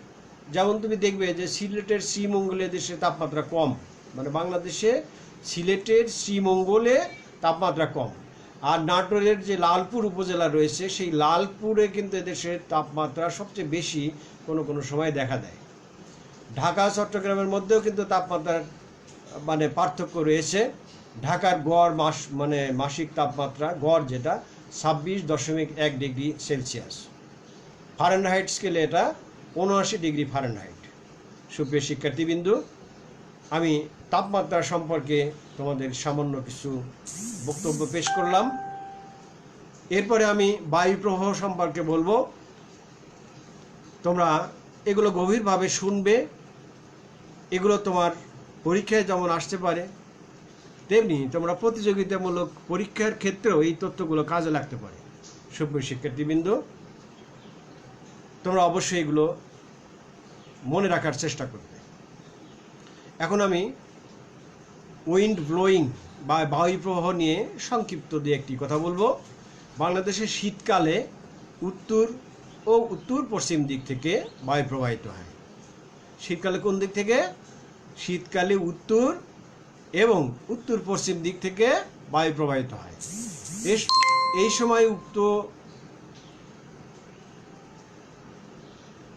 যেমন তুমি দেখবে যে সিলেটের শ্রীমঙ্গলে দেশে তাপমাত্রা কম, মানে বাংলাদেশে সিলেটের শ্রীমঙ্গলে তাপমাত্রা কম। আর নাটোরের যে লালপুর উপজেলা রয়েছে, সেই লালপুরে কিন্তু এদেশের তাপমাত্রা সবচেয়ে বেশি কোনো কোনো সময় দেখা দেয়। ঢাকা চট্টগ্রামের মধ্যেও কিন্তু তাপমাত্রার মানে পার্থক্য রয়েছে। ঢাকার গড় মাসিক তাপমাত্রা গড় যেটা 26.1 ডিগ্রি সেলসিয়াস, ফারেনহাইট স্কেলে এটা 79 ডিগ্রি ফারেনহাইট। সুপ্রিয় শিক্ষার্থীবৃন্দ, আমি তাপমাত্রা সম্পর্কে তোমাদের সামান্য কিছু বক্তব্য পেশ করলাম। এরপরে আমি বায়ু প্রবাহ সম্পর্কে বলবো। তোমরা এগুলো গভীরভাবে শুনবে, এগুলো তোমার পরীক্ষায় যেমন আসতে পারে, তেমনি তোমরা প্রতিযোগিতামূলক পরীক্ষার ক্ষেত্রেও এই তথ্যগুলো কাজে লাগতে পারে। সুপ্রিয় শিক্ষার্থীবৃন্দ, তোমরা অবশ্যই এগুলো মনে রাখার চেষ্টা করবে। এখন আমি উইন্ড ব্লোয়িং বা বায়ু প্রবাহ নিয়ে সংক্ষিপ্ত দিয়ে একটি কথা বলবো। বাংলাদেশে শীতকালে উত্তর ও উত্তর পশ্চিম দিক থেকে বায়ু প্রবাহিত হয়। শীতকালে কোন দিক থেকে? শীতকালে উত্তর এবং উত্তর পশ্চিম দিক থেকে বায়ু প্রবাহিত হয়।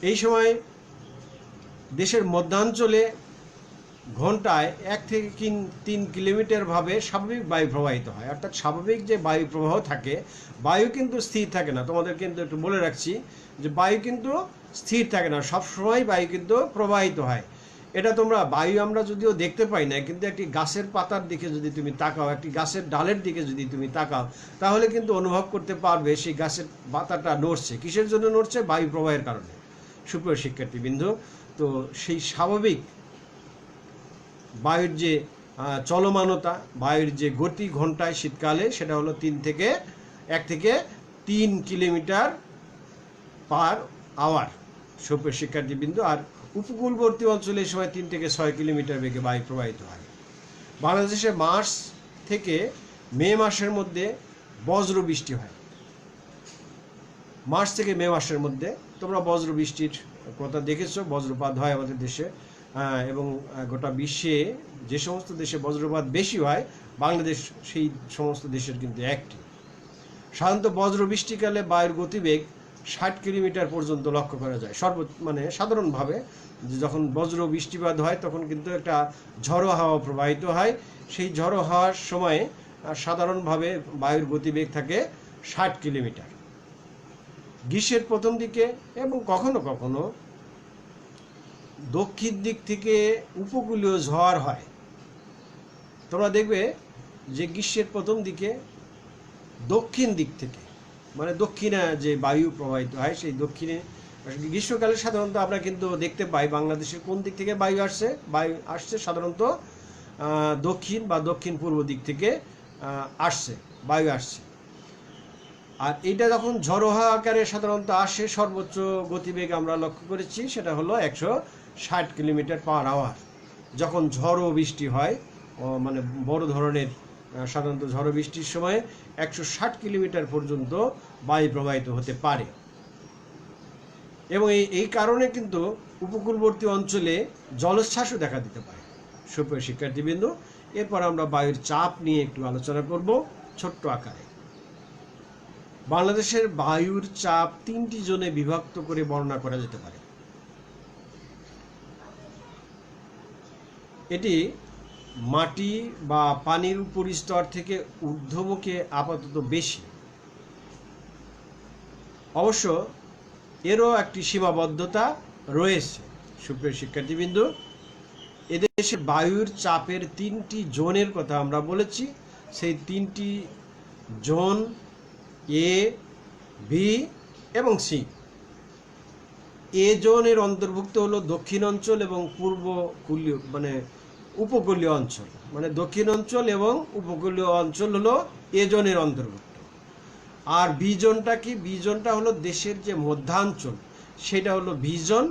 এই সময় দেশের মধ্যাঞ্চলে ঘন্টায় 1 থেকে 3 কিলোমিটার ভাবে স্বাভাবিক বায়ু প্রবাহিত হয়। অর্থাৎ স্বাভাবিক যে বায়ু প্রবাহ থাকে, বায়ু কিন্তু স্থির থাকে না। তোমাদের কিন্তু একটু বলে রাখছি যে বায়ু কিন্তু স্থির থাকে না, সবসময় বায়ু কিন্তু প্রবাহিত হয়। এটা তোমরা বায়ু আমরা যদিও দেখতে পাই না, কিন্তু একটি গাছের পাতার দিকে যদি তুমি তাকাও, একটি গাছের ডালের দিকে যদি তুমি তাকাও, তাহলে কিন্তু অনুভব করতে পারবে সেই গাছের পাতাটা নড়ছে। কিসের জন্য নড়ছে? বায়ু প্রবাহের কারণে। সুপ্রিয় শিক্ষার্থীবৃন্দ, তো সেই স্বাভাবিক বায়ুর যে চলমানতা, বায়ুর যে গতি ঘন্টায় শীতকালে, সেটা হলো 1 থেকে 3 কিলোমিটার পার আওয়ার। সুপ্রিয় শিক্ষার্থীবৃন্দ, আর উপকূলবর্তী অঞ্চলে এই সময় 3 থেকে 6 কিলোমিটার বেগে বায়ু প্রবাহিত হয়। বাংলাদেশে মার্চ থেকে মে মাসের মধ্যে বজ্র বৃষ্টি হয়। মার্চ থেকে মে মাসের মধ্যে তোমরা বজ্র বৃষ্টির কথা দেখেছো, বজ্রপাত হয় আমাদের দেশে এবং গোটা বিশ্বে যে সমস্ত দেশে বজ্রপাত বেশি হয়, বাংলাদেশ সেই সমস্ত দেশের কিন্তু একটি। সাধারণত বজ্র বৃষ্টিকালে বায়ুর গতিবেগ 60 কিলোমিটার পর্যন্ত লক্ষ্য করা যায়। সাধারণভাবে যখন বজ্র বৃষ্টিপাত হয় তখন কিন্তু একটা ঝড়ো হাওয়া প্রবাহিত হয়। সেই ঝড়ো হাওয়ার সময় সাধারণভাবে বায়ুর গতিবেগ থাকে 60 কিলোমিটার। গ্রীষ্মের প্রথম দিকে এবং কখনো কখনো দক্ষিণ দিক থেকে উপকূলীয় ঝড় হয়। তোমরা দেখবে যে গ্রীষ্মের প্রথম দিকে দক্ষিণ দিক থেকে, মানে দক্ষিণে যে বায়ু প্রবাহিত হয়, সেই দক্ষিণে গ্রীষ্মকালে সাধারণত আমরা কিন্তু দেখতে পাই বাংলাদেশের কোন দিক থেকে বায়ু আসছে সাধারণত দক্ষিণ বা দক্ষিণ পূর্ব দিক থেকে বায়ু আসছে। আর এটা যখন ঝড়ো হাওয়া আকারে সাধারণত আসে, সর্বোচ্চ গতিবেগ আমরা লক্ষ্য করেছি সেটা হলো 160 কিলোমিটার পার আওয়ার। যখন ঝড়ো বৃষ্টি হয়, মানে বড় ধরনের সাধারণত ঝড়ো বৃষ্টির সময় 160 কিলোমিটার পর্যন্ত বায়ু প্রবাহিত হতে পারে। এবং এই কারণে কিন্তু উপকূলবর্তী অঞ্চলে জলোচ্ছ্বাসও দেখা দিতে পারে। সুপ্রিয় শিক্ষার্থীবৃন্দ, এরপর আমরা বায়ুর চাপ নিয়ে একটু আলোচনা করব ছোট্ট আকারে। বাংলাদেশের বায়ুর চাপ 3টি জোনে বিভক্ত করে বর্ণনা করা যেতে পারে। এটি মাটি বা পানির উপরিস্তর থেকে ঊর্ধ্বমুখে আপাতত বেশি। অবশ্য এরও একটি সীমাবদ্ধতা রয়েছে। সুপ্রিয় শিক্ষার্থীবৃন্দ, এদেশের বায়ুর চাপের 3টি জোনের কথা আমরা বলেছি। সেই 3টি জোন এ, বি এবং সি। এ জোনের অন্তর্ভুক্ত হলো দক্ষিণ অঞ্চল এবং পূর্বকূলীয় মানে উপকূলীয় অঞ্চল। মানে দক্ষিণ অঞ্চল এবং উপকূলীয় অঞ্চল হলো এ জোনের অন্তর্ভুক্ত। আর বি জোনটা কি? বি জোনটা হলো দেশের যে মধ্যাঞ্চল, সেটা হলো বি জোন।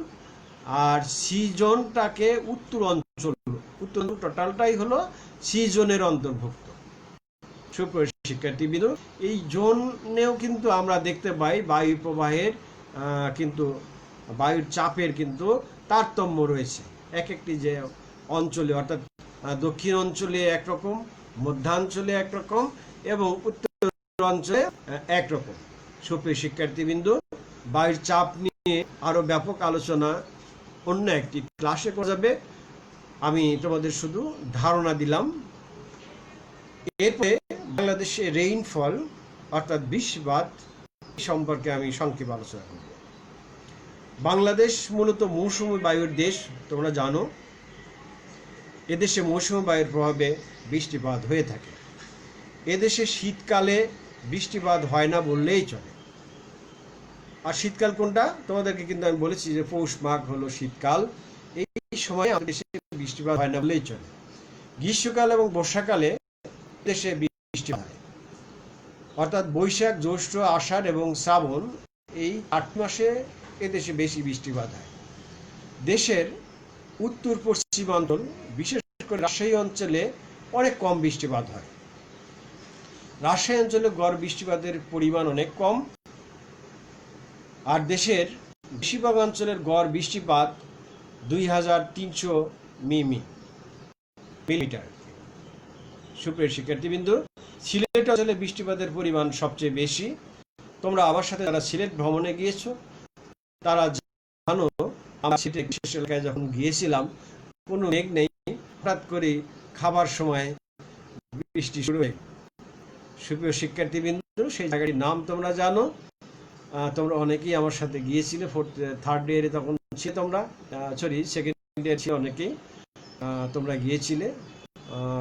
আর সি জোনটাকে উত্তর অঞ্চল, টোটালটাই হলো সি জোনের অন্তর্ভুক্ত। সুপ্রিয় শিক্ষার্থীবৃন্দ, এই জোনেও কিন্তু আমরা দেখতে পাই বায়ু প্রবাহের কিন্তু বায়ুর চাপের কিন্তু তারতম্য রয়েছে এক একটি যে অঞ্চলে। অর্থাৎ দক্ষিণ অঞ্চলে একরকম, মধ্যাঞ্চলে একরকম এবং উত্তর অঞ্চলে একরকম। সুপ্রিয় শিক্ষার্থীবৃন্দ, বায়ুর চাপ নিয়ে আরো ব্যাপক আলোচনা অন্য একটি ক্লাসে করা যাবে। আমি তোমাদের শুধু ধারণা দিলাম। এরপরে বাংলাদেশে রেইনফল অর্থাৎ বৃষ্টিপাত সম্পর্কে আমি সংক্ষেপে আলোচনা করব। বাংলাদেশ মূলত মৌসুমী বায়ুর দেশ, তোমরা জানো। এদেশে মৌসুমী বায়ুর প্রভাবে বৃষ্টিপাত হয়ে থাকে। এদেশে শীতকালে বৃষ্টিপাত হয় না বললেই চলে। আর শীতকাল কোনটা? তোমাদেরকে কিন্তু আমি বলেছি যে পৌষ মাঘ হলো শীতকাল। এই সময় আমাদের দেশে বৃষ্টিপাত হয় না বলেই চলে। গ্রীষ্মকাল এবং বর্ষাকালে দেশে বৃষ্টি হয়, অর্থাৎ বৈশাখ, জ্যৈষ্ঠ, আষাঢ় এবং শ্রাবণ এই 8 মাসে এদেশে বেশি বৃষ্টিপাত হয়। দেশের উত্তর পশ্চিমাঞ্চল বিশেষ করে রাজশাহী অঞ্চলে অনেক কম বৃষ্টিপাত হয়। রাজশাহী অঞ্চলে গড় বৃষ্টিপাতের পরিমাণ অনেক কম, আর দেশের বেশিরভাগ অঞ্চলের গড় বৃষ্টিপাত 2300 মিলিমিটার। সুপ্রিয় শিক্ষার্থীবৃন্দু, সিলেট অঞ্চলে বৃষ্টিপাতের পরিমাণ সবচেয়ে বেশি। তোমরা আমার সাথে যারা সিলেট ভ্রমণে গিয়েছো তারা জানো, আমরা সিলেট বিশেষ এলাকায় যখন গিয়েছিলাম কোনো মেঘ নেই, হঠাৎ করে খাবার সময় বৃষ্টি শুরু হয়ে। সুপ্রিয় শিক্ষার্থীবৃন্দু, সেই জায়গাটির নাম তোমরা জানো, তোমরা অনেকেই আমার সাথে গিয়েছিলে, 3rd ইয়ারে তখন ছিল তোমরা, সেকেন্ড ইয়ার ছিল অনেকেই, তোমরা গিয়েছিলে।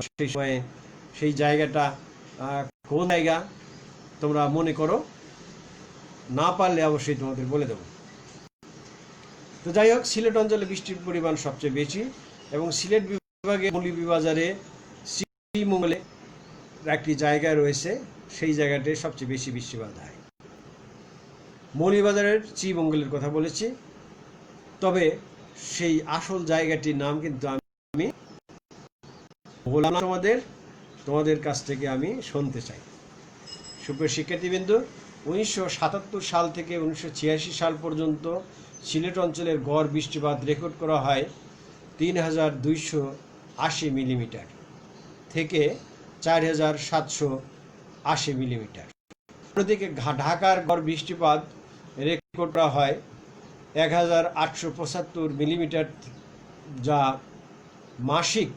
সেই সময়ে সেই জায়গাটা কোন জায়গা তোমরা মনে করো, না পারলে অবশ্যই তোমাদের বলে দেবো। তো যাই হোক, সিলেট অঞ্চলে বৃষ্টির পরিমাণ সবচেয়ে বেশি এবং সিলেট বিভাগে মৌলভীবাজারে শ্রীমঙ্গলে একটি জায়গা রয়েছে, সেই জায়গাতে সবচেয়ে বেশি বৃষ্টিপাত হয়। মৌলভীবাজারের শ্রীমঙ্গলের কথা বলেছি, তবে সেই আসল জায়গাটির নাম কিন্তু আমি বললাম না, তোমাদের কাছ থেকে আমি শুনতে চাই। সুপ্রিয় শিক্ষার্থীবৃন্দু, 1977 সাল থেকে 1986 সাল পর্যন্ত সিলেট অঞ্চলের গড় বৃষ্টিপাত রেকর্ড করা হয় 3280 মিলিমিটার থেকে 4780 মিলিমিটার। অন্যদিকে ঢাকার গড় বৃষ্টিপাত রেকর্ড করা হয় 1875 মিলিমিটার, যা মাসিক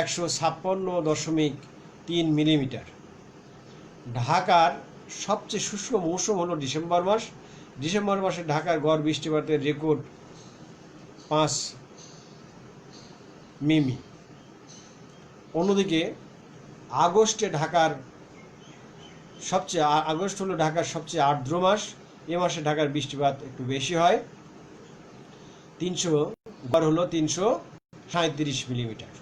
156.3 মিলিমিটার। ঢাকার সবচেয়ে শুষ্ক মৌসুম হলো ডিসেম্বর মাস। ডিসেম্বর মাসে ঢাকার গড় বৃষ্টিপাতের রেকর্ড 5 মিমি। অন্যদিকে আগস্ট হলো ঢাকার সবচেয়ে আর্দ্র মাস। এ মাসে ঢাকার বৃষ্টিপাত একটু বেশি হয়, গড় হলো 337 মিলিমিটার।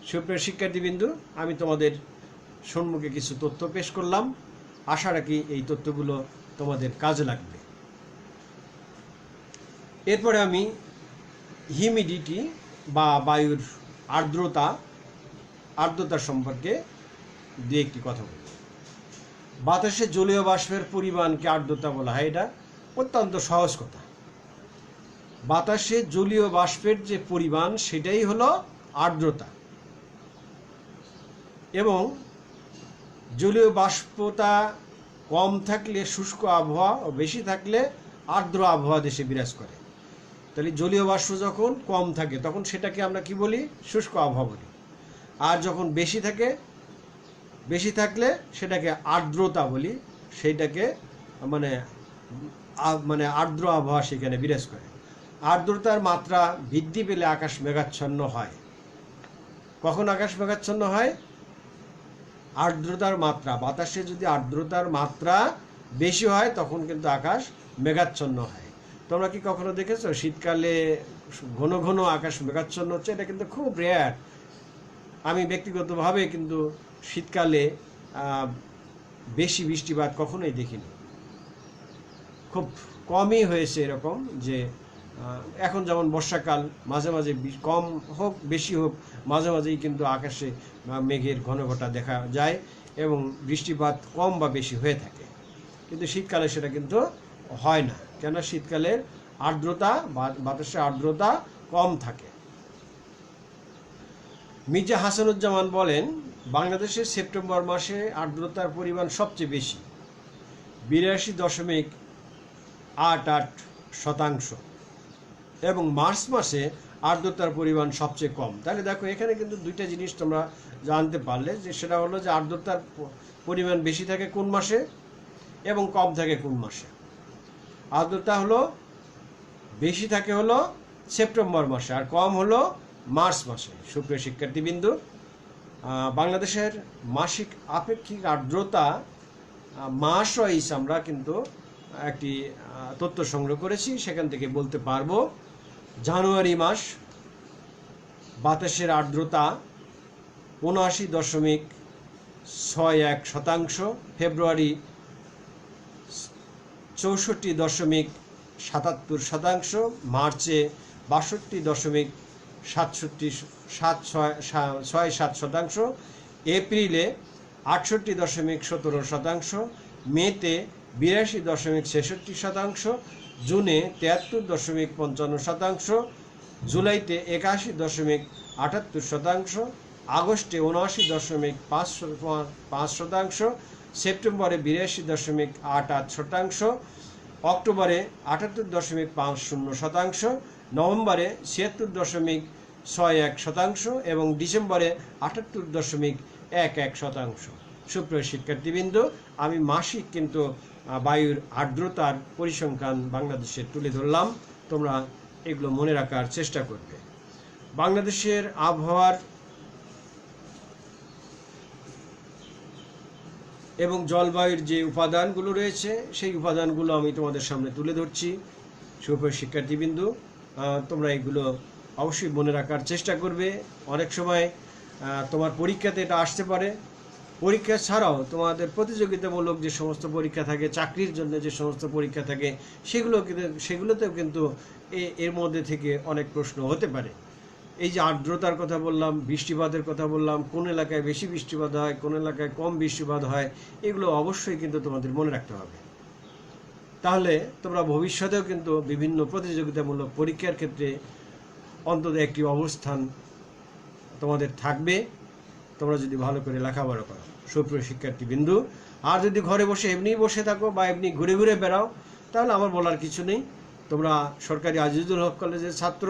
সুপ্রিয় শিক্ষার্থীবৃন্দু, আমি তোমাদের সম্মুখে কিছু তথ্য পেশ করলাম, আশা রাখি এই তথ্যগুলো তোমাদের কাজে লাগবে। এরপরে আমি হিউমিডিটি বা বায়ুর আর্দ্রতা সম্পর্কে দু একটি কথা বলি। বাতাসে জলীয় বাষ্পের পরিমাণকে আর্দ্রতা বলা হয়। এটা অত্যন্ত সহজ কথা। বাতাসে জলীয় বাষ্পের যে পরিমাণ সেটাই হলো আর্দ্রতা, এবং জলীয় বাষ্পটা কম থাকলে শুষ্ক আবহাওয়া ও বেশি থাকলে আর্দ্র আবহাওয়া দেশে বিরাজ করে। তাহলে জলীয় বাষ্প যখন কম থাকে তখন সেটাকে আমরা কি বলি? শুষ্ক আবহাওয়া বলি। আর যখন বেশি থাকলে সেটাকে আর্দ্রতা বলি, সেইটাকে মানে আর্দ্র আবহাওয়া সেখানে বিরাজ করে। আর্দ্রতার মাত্রা বৃদ্ধি পেলে আকাশ মেঘাচ্ছন্ন হয়। কখন আকাশ মেঘাচ্ছন্ন হয়? আর্দ্রতার মাত্রা, বাতাসে যদি আর্দ্রতার মাত্রা বেশি হয় তখন কিন্তু আকাশ মেঘাচ্ছন্ন হয়। তোমরা কি কখনো দেখেছো শীতকালে ঘন ঘন আকাশ মেঘাচ্ছন্ন হচ্ছে? এটা কিন্তু খুব রেয়ার। আমি ব্যক্তিগতভাবে কিন্তু শীতকালে বেশি বৃষ্টিপাত কখনোই দেখিনি, খুব কমই হয়েছে এরকম। যে এখন যেমন বর্ষাকাল, মাঝে মাঝে কম হোক বেশি হোক মাঝে মাঝেই কিন্তু আকাশে মেঘের ঘনঘটা দেখা যায় এবং বৃষ্টিপাত কম বা বেশি হয়ে থাকে। কিন্তু শীতকালে সেটা কিন্তু হয় না, কেন? শীতকালের বাতাসের আর্দ্রতা কম থাকে। মির্জা হাসানুজ্জামান বলেন, বাংলাদেশের সেপ্টেম্বর মাসে আর্দ্রতার পরিমাণ সবচেয়ে বেশি, 82.88%, এবং মার্চ মাসে আর্দ্রতার পরিমাণ সবচেয়ে কম। তাহলে দেখো, এখানে কিন্তু দুইটা জিনিস তোমরা জানতে পারলে, যে সেটা হলো যে আর্দ্রতার পরিমাণ বেশি থাকে কোন মাসে এবং কম থাকে কোন মাসে। আর্দ্রতা হলো বেশি থাকে হলো সেপ্টেম্বর মাসে আর কম হলো মার্চ মাসে। সুপ্রিয় শিক্ষার্থীবৃন্দু, বাংলাদেশের মাসিক আপেক্ষিক আর্দ্রতা মাস ওয়াইজ আমরা কিন্তু একটি তথ্য সংগ্রহ করেছি, সেখান থেকে বলতে পারবো। জানুয়ারি মাস বাতাসের আর্দ্রতা ৭৯.৬১%, ফেব্রুয়ারি ৬৪.৭৭%, মার্চে ৬২.৬৭%, এপ্রিলে ৬৮.১৭%, মেতে ৮২.৬৬%, জুনে ৭৩.৫৫%, জুলাইতে ৮১.৭৮%, আগস্টে ৭৯.৫%, সেপ্টেম্বরে ৮২.৮৮%, অক্টোবরে ৭৮.৫০%, নভেম্বরে ৭৬.৬১% এবং ডিসেম্বরে ৭৮.১১%। সুপ্রিয় শিক্ষার্থীবৃন্দ, আমি মাসিক কিন্তু বায়ুর আর্দ্রতার পরিসংখ্যান বাংলাদেশের তুলে ধরলাম, তোমরা এগুলো মনে রাখার চেষ্টা করবে। বাংলাদেশের আবহাওয়ার এবং জলবায়ুর যে উপাদানগুলো রয়েছে সেই উপাদানগুলো আমি তোমাদের সামনে তুলে ধরছি। সুপ্রিয় শিক্ষার্থীবৃন্দ, তোমরা এগুলো অবশ্যই মনে রাখার চেষ্টা করবে। অনেক সময় তোমার পরীক্ষাতে এটা আসতে পারে। পরীক্ষা ছাড়াও তোমাদের প্রতিযোগিতামূলক যে সমস্ত পরীক্ষা থাকে, চাকরির জন্য যে সমস্ত পরীক্ষা থাকে, সেগুলোতেও কিন্তু এর মধ্যে থেকে অনেক প্রশ্ন হতে পারে। এই যে আর্দ্রতার কথা বললাম, বৃষ্টিপাতের কথা বললাম, কোন এলাকায় বেশি বৃষ্টিপাত হয়, কোন এলাকায় কম বৃষ্টিপাত হয়, এগুলো অবশ্যই কিন্তু তোমাদের মনে রাখতে হবে। তাহলে তোমরা ভবিষ্যতেও কিন্তু বিভিন্ন প্রতিযোগিতামূলক পরীক্ষার ক্ষেত্রে অন্তত একটি অবস্থান তোমাদের থাকবে, তোমরা যদি ভালো করে লেখাপড়া করো। সুপ্রিয় শিক্ষার্থীবৃন্দু, আর যদি ঘরে বসে এমনিই বসে থাকো বা এমনি ঘুরে ঘুরে বেড়াও, তাহলে আমার বলার কিছু নেই। তোমরা সরকারি আজিজুল হক কলেজের ছাত্র।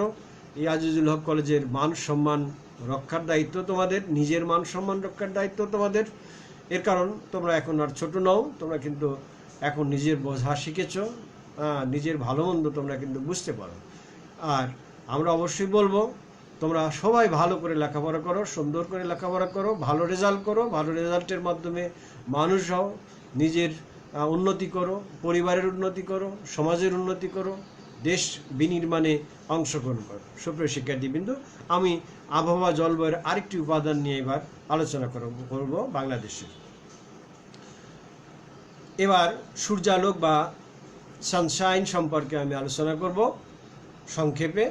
এই আজিজুল হক কলেজের মান সম্মান রক্ষার দায়িত্ব তোমাদের, নিজের মান সম্মান রক্ষার দায়িত্ব তোমাদের। এর কারণ তোমরা এখন আর ছোট নও, তোমরা কিন্তু এখন নিজের বোঝা শিখেছ, নিজের ভালো মন্দ তোমরা কিন্তু বুঝতে পারো। আর আমরা অবশ্যই বলবো তোমরা সবাই ভালো করে লেখাপড়া করো, সুন্দর করে লেখাপড়া করো, ভালো রেজাল্ট করো। ভালো রেজাল্টের মাধ্যমে মানুষ হও, নিজের উন্নতি করো, পরিবারের উন্নতি করো, সমাজের উন্নতি করো, দেশ বিনির্মাণে অংশগ্রহণ করো। সুপ্রিয় শিক্ষার্থীবৃন্দ, আমি আবহাওয়া জলবায়ুর আরেকটি উপাদান নিয়ে এবার আলোচনা করব বাংলাদেশে। এবার সূর্যালোক বা সানশাইন সম্পর্কে আমি আলোচনা করব সংক্ষেপে।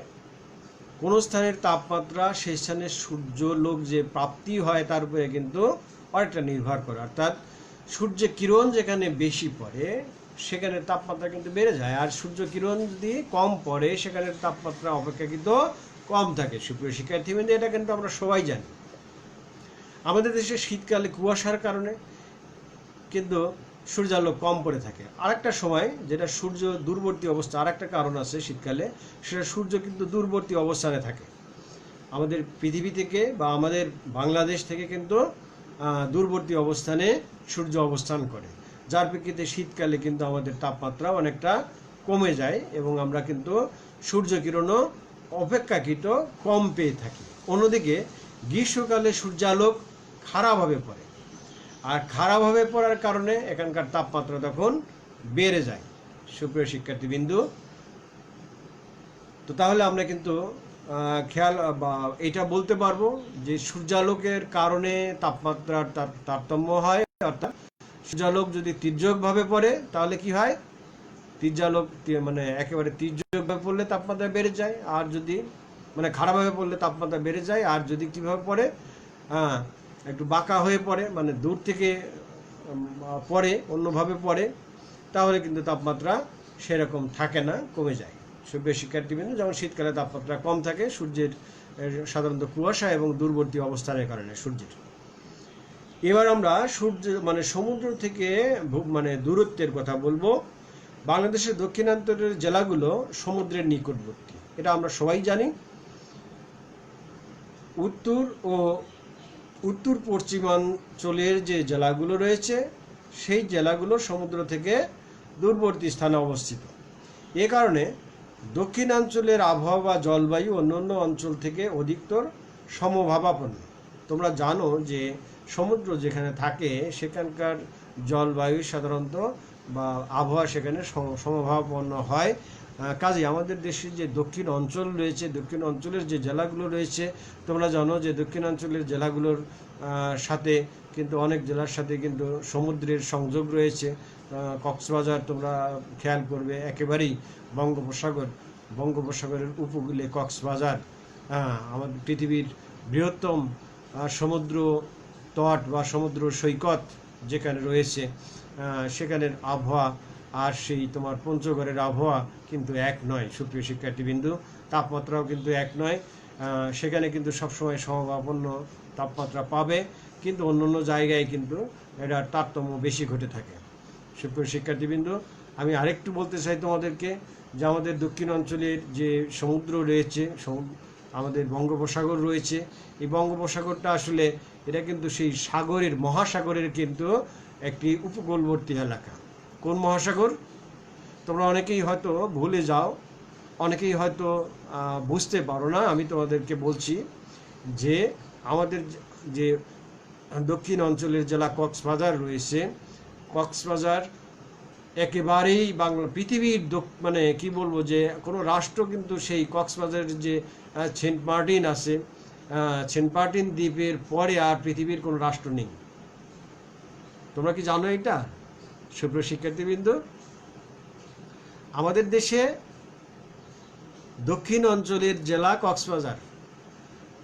কোন স্থানের তাপমাত্রা সেই স্থানের সূর্যালোক যে প্রাপ্তি হয় তার উপরে কিন্তু অনেকটা নির্ভর করে। অর্থাৎ সূর্যের কিরণ যেখানে বেশি পড়ে সেখানে তাপমাত্রা কিন্তু বেড়ে যায়, আর সূর্য কিরণ যদি কম পড়ে সেখানে তাপমাত্রা অপেক্ষাকৃত কম থাকে। সুপ্রিয় শিক্ষার্থীবৃন্দ, এটা কিন্তু আমরা সবাই জানি। আমাদের দেশে শীতকালে কুয়াশার কারণে কিন্তু সূর্যালোক কম পড়ে থাকে। আরেকটা সময় যেটা সূর্য দূরবর্তী অবস্থা, আরেকটা কারণ আছে শীতকালে, সেটা সূর্য কিন্তু দূরবর্তী অবস্থানে থাকে। আমাদের পৃথিবী থেকে বা আমাদের বাংলাদেশ থেকে কিন্তু দূরবর্তী অবস্থানে সূর্য অবস্থান করে, যার প্রেক্ষিতে শীতকালে কিন্তু আমাদের তাপমাত্রা অনেকটা কমে যায় এবং আমরা কিন্তু সূর্য কিরণও অপেক্ষাকৃত কম পেয়ে থাকি। অন্যদিকে গ্রীষ্মকালে সূর্যালোক খারাপভাবে পড়ে, আর খারাপভাবে পড়ার কারণে এখানকার তাপমাত্রা তখন বেড়ে যায়। সুপ্রিয় শিক্ষার্থীবৃন্দু, তো তাহলে আমরা কিন্তু খেয়াল বা এটা বলতে পারবো যে সূর্যালোকের কারণে তাপমাত্রার তারতম্য হয়। অর্থাৎ সূর্যালোক যদি তির্যকভাবে পড়ে তাহলে কি হয়, তির্যালোক মানে একেবারে তির্যকভাবে পড়লে তাপমাত্রা বেড়ে যায়, আর যদি মানে খারাপভাবে পড়লে তাপমাত্রা বেড়ে যায়। আর যদি কিভাবে পড়ে, একটু বাঁকা হয়ে পড়ে, মানে দূর থেকে পড়ে, অন্যভাবে পড়ে, তাহলে কিন্তু তাপমাত্রা সেরকম থাকে না, কমে যায়। সুপ্রিয় শিক্ষার্থীবৃন্দ, যেমন শীতকালে তাপমাত্রা কম থাকে সূর্যের সাধারণত কুয়াশা এবং দূরবর্তী অবস্থানের কারণে সূর্যের। এবার আমরা সূর্য মানে সমুদ্র থেকে মানে দূরত্বের কথা বলবো। বাংলাদেশের দক্ষিণাঞ্চলের জেলাগুলো সমুদ্রের নিকটবর্তী, এটা আমরা সবাই জানি। উত্তর পশ্চিমাঞ্চলের যে জেলাগুলো রয়েছে সেই জেলাগুলো সমুদ্র থেকে দূরবর্তী স্থানে অবস্থিত। এ কারণে দক্ষিণাঞ্চলের আবহাওয়া বা জলবায়ু অন্যান্য অঞ্চল থেকে অধিকতর সমভাবাপন্ন। তোমরা জানো যে সমুদ্র যেখানে থাকে সেখানকার জলবায়ু সাধারণত বা আবহাওয়া সেখানে সমভাবাপন্ন হয় কাজে আমাদের দেশের যে দক্ষিণ অঞ্চল রয়েছে, দক্ষিণ অঞ্চলের যে জেলাগুলো রয়েছে, তোমরা জানো যে দক্ষিণাঞ্চলের জেলাগুলোর সাথে কিন্তু অনেক জেলার সাথে কিন্তু সমুদ্রের সংযোগ রয়েছে। কক্সবাজার তোমরা খেয়াল করবে, একেবারেই বঙ্গোপসাগরের উপকূলে কক্সবাজার, আমাদের পৃথিবীর বৃহত্তম সমুদ্র তট বা সমুদ্র সৈকত যেখানে রয়েছে, সেখানের আবহাওয়া আর সেই তোমার পঞ্চগড়ের আবহাওয়া কিন্তু এক নয় সুপ্রিয় শিক্ষার্থীবৃন্দু। তাপমাত্রাও কিন্তু এক নয়। সেখানে কিন্তু সবসময় সমভাবাপন্ন তাপমাত্রা পাবে, কিন্তু অন্য অন্য জায়গায় কিন্তু এটা তারতম্য বেশি ঘটে থাকে। সুপ্রিয় শিক্ষার্থীবৃন্দু, আমি আরেকটু বলতে চাই তোমাদেরকে যে আমাদের দক্ষিণ অঞ্চলের যে সমুদ্র রয়েছে, আমাদের বঙ্গোপসাগর রয়েছে, এই বঙ্গোপসাগরটা আসলে এটা কিন্তু সেই সাগরের, মহাসাগরের কিন্তু একটি উপকূলবর্তী এলাকা। কোন মহাসাগর? তোমরা অনেকেই হয়তো ভুলে যাও, অনেকেই হয়তো বুঝতে পারো না। আমি তোমাদেরকে বলছি যে আমাদের যে দক্ষিণ অঞ্চলের জেলা কক্সবাজার রয়েছে, কক্সবাজার একেবারেই পৃথিবীর মানে কি বলবো, যে কোনো রাষ্ট্র কিন্তু সেই কক্সবাজারের যে সেন্ট মার্টিন আছে, সেন্ট মার্টিন দ্বীপের পরে আর পৃথিবীর কোনো রাষ্ট্র নেই। তোমরা কি জানো এটা সুপ্রিয় শিক্ষার্থীবৃন্দ? আমাদের দেশে দক্ষিণ অঞ্চলের জেলা কক্সবাজার,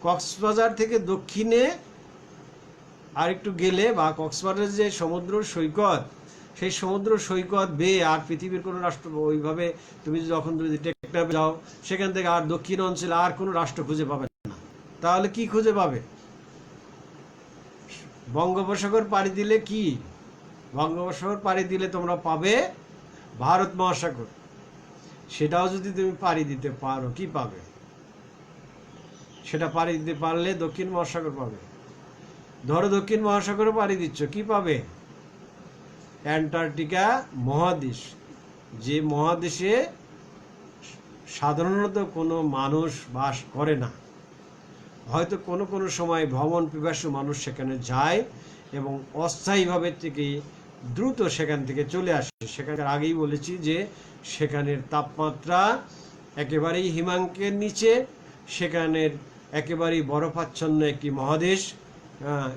কক্সবাজার থেকে দক্ষিণে আরেকটু গেলে বা কক্সবাজারের যে সমুদ্র সৈকত, সেই সমুদ্র সৈকত বেয়ে আর পৃথিবীর কোনো রাষ্ট্র ওইভাবে তুমি যখন যদি টেকনাফে যাও, সেখান থেকে আর দক্ষিণ অঞ্চলে আর কোনো রাষ্ট্র খুঁজে পাবে না। তাহলে কি খুঁজে পাবে? বঙ্গোপসাগর পাড়ি দিলে কি? বঙ্গোপসাগর পাড়ি দিলে তোমরা পাবে ভারত মহাসাগর। সেটাও যদি তুমি পাড়ি দিতে পারো, কি পাবে? সেটা পাড়ি দিতে পারলে দক্ষিণ মহাসাগর পাবে। ধরো দক্ষিণ মহাসাগরে পাড়ি দিচ্ছ, কি পাবে? অ্যান্টার্কটিকা মহাদেশ, যে মহাদেশে সাধারণত কোনো মানুষ বাস করে না। হয়তো কোনো কোনো সময় ভ্রমণ পিপাসু মানুষ সেখানে যায় এবং অস্থায়ীভাবে থেকে দ্রুত সেখান থেকে চলে আসে। সেখানকার আগেই বলেছি যে সেখানের তাপমাত্রা একেবারেই হিমাঙ্কের নিচে, সেখানের একেবারেই বরফাচ্ছন্ন একটি মহাদেশ।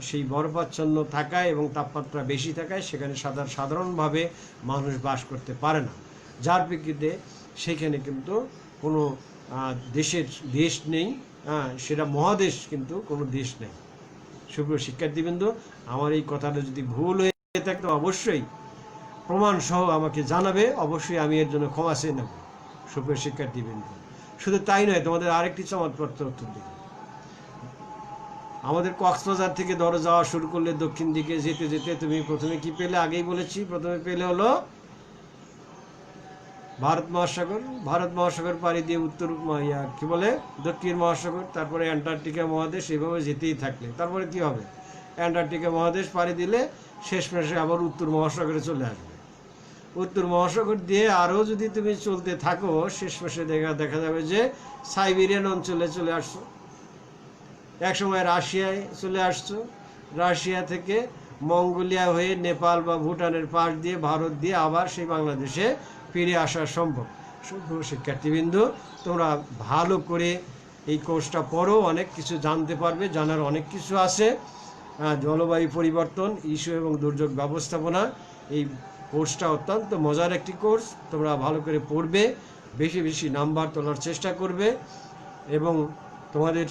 সেই বরফাচ্ছন্ন থাকায় এবং তাপমাত্রা বেশি থাকায় সেখানে সাধারণভাবে মানুষ বাস করতে পারে না, যার প্রেক্ষিতে সেখানে কিন্তু কোনো দেশ নেই, সেটা মহাদেশ কিন্তু কোনো দেশ নেই। সুপ্রিয় শিক্ষার্থীবৃন্দ, আমার এই কথাটা যদি ভুল হয়ে থাকে অবশ্যই প্রমাণ সহ আমাকে জানাবে, অবশ্যই আমি এর জন্য ক্ষমা চেয়ে নেব। সুপ্রিয় শিক্ষার্থীবৃন্দ, শুধু তাই নয়, তোমাদের আরেকটি চমৎকার উত্তর দিই। আমাদের কক্সবাজার থেকে ধরো যাওয়া শুরু করলে দক্ষিণ দিকে যেতে যেতে তুমি প্রথমে কি পেলে? আগেই বলেছি, প্রথমে পেলে হলো ভারত মহাসাগর। ভারত মহাসাগর পাড়ি দিয়ে উত্তর কি বলে দক্ষিণ মহাসাগর, তারপরে অ্যান্টার্কটিকা মহাদেশ, এইভাবে যেতেই থাকলে তারপরে কি হবে? অ্যান্টার্কটিকা মহাদেশ পাড়ি দিলে শেষমেশে আবার উত্তর মহাসাগরে চলে আসবে। উত্তর মহাসাগর দিয়ে আরও যদি তুমি চলতে থাকো, শেষমেশে দেখা যাবে যে সাইবেরিয়ান অঞ্চলে চলে আসছো, একসময় রাশিয়ায় চলে আসছো, রাশিয়া থেকে মঙ্গোলিয়া হয়ে নেপাল বা ভুটানের পাশ দিয়ে ভারত দিয়ে আবার সেই বাংলাদেশে ফিরে আসা সম্ভব। শিক্ষার্থীবৃন্দ, তোমরা ভালো করে এই কোর্সটা পড়ো, অনেক কিছু জানতে পারবে, জানার অনেক কিছু আছে। জলবায়ু পরিবর্তন, ইস্যু এবং দুর্যোগ ব্যবস্থাপনা, এই কোর্সটা অত্যন্ত মজার একটি কোর্স। তোমরা ভালো করে পড়বে, বেশি বেশি নাম্বার তোলার চেষ্টা করবে এবং তোমাদের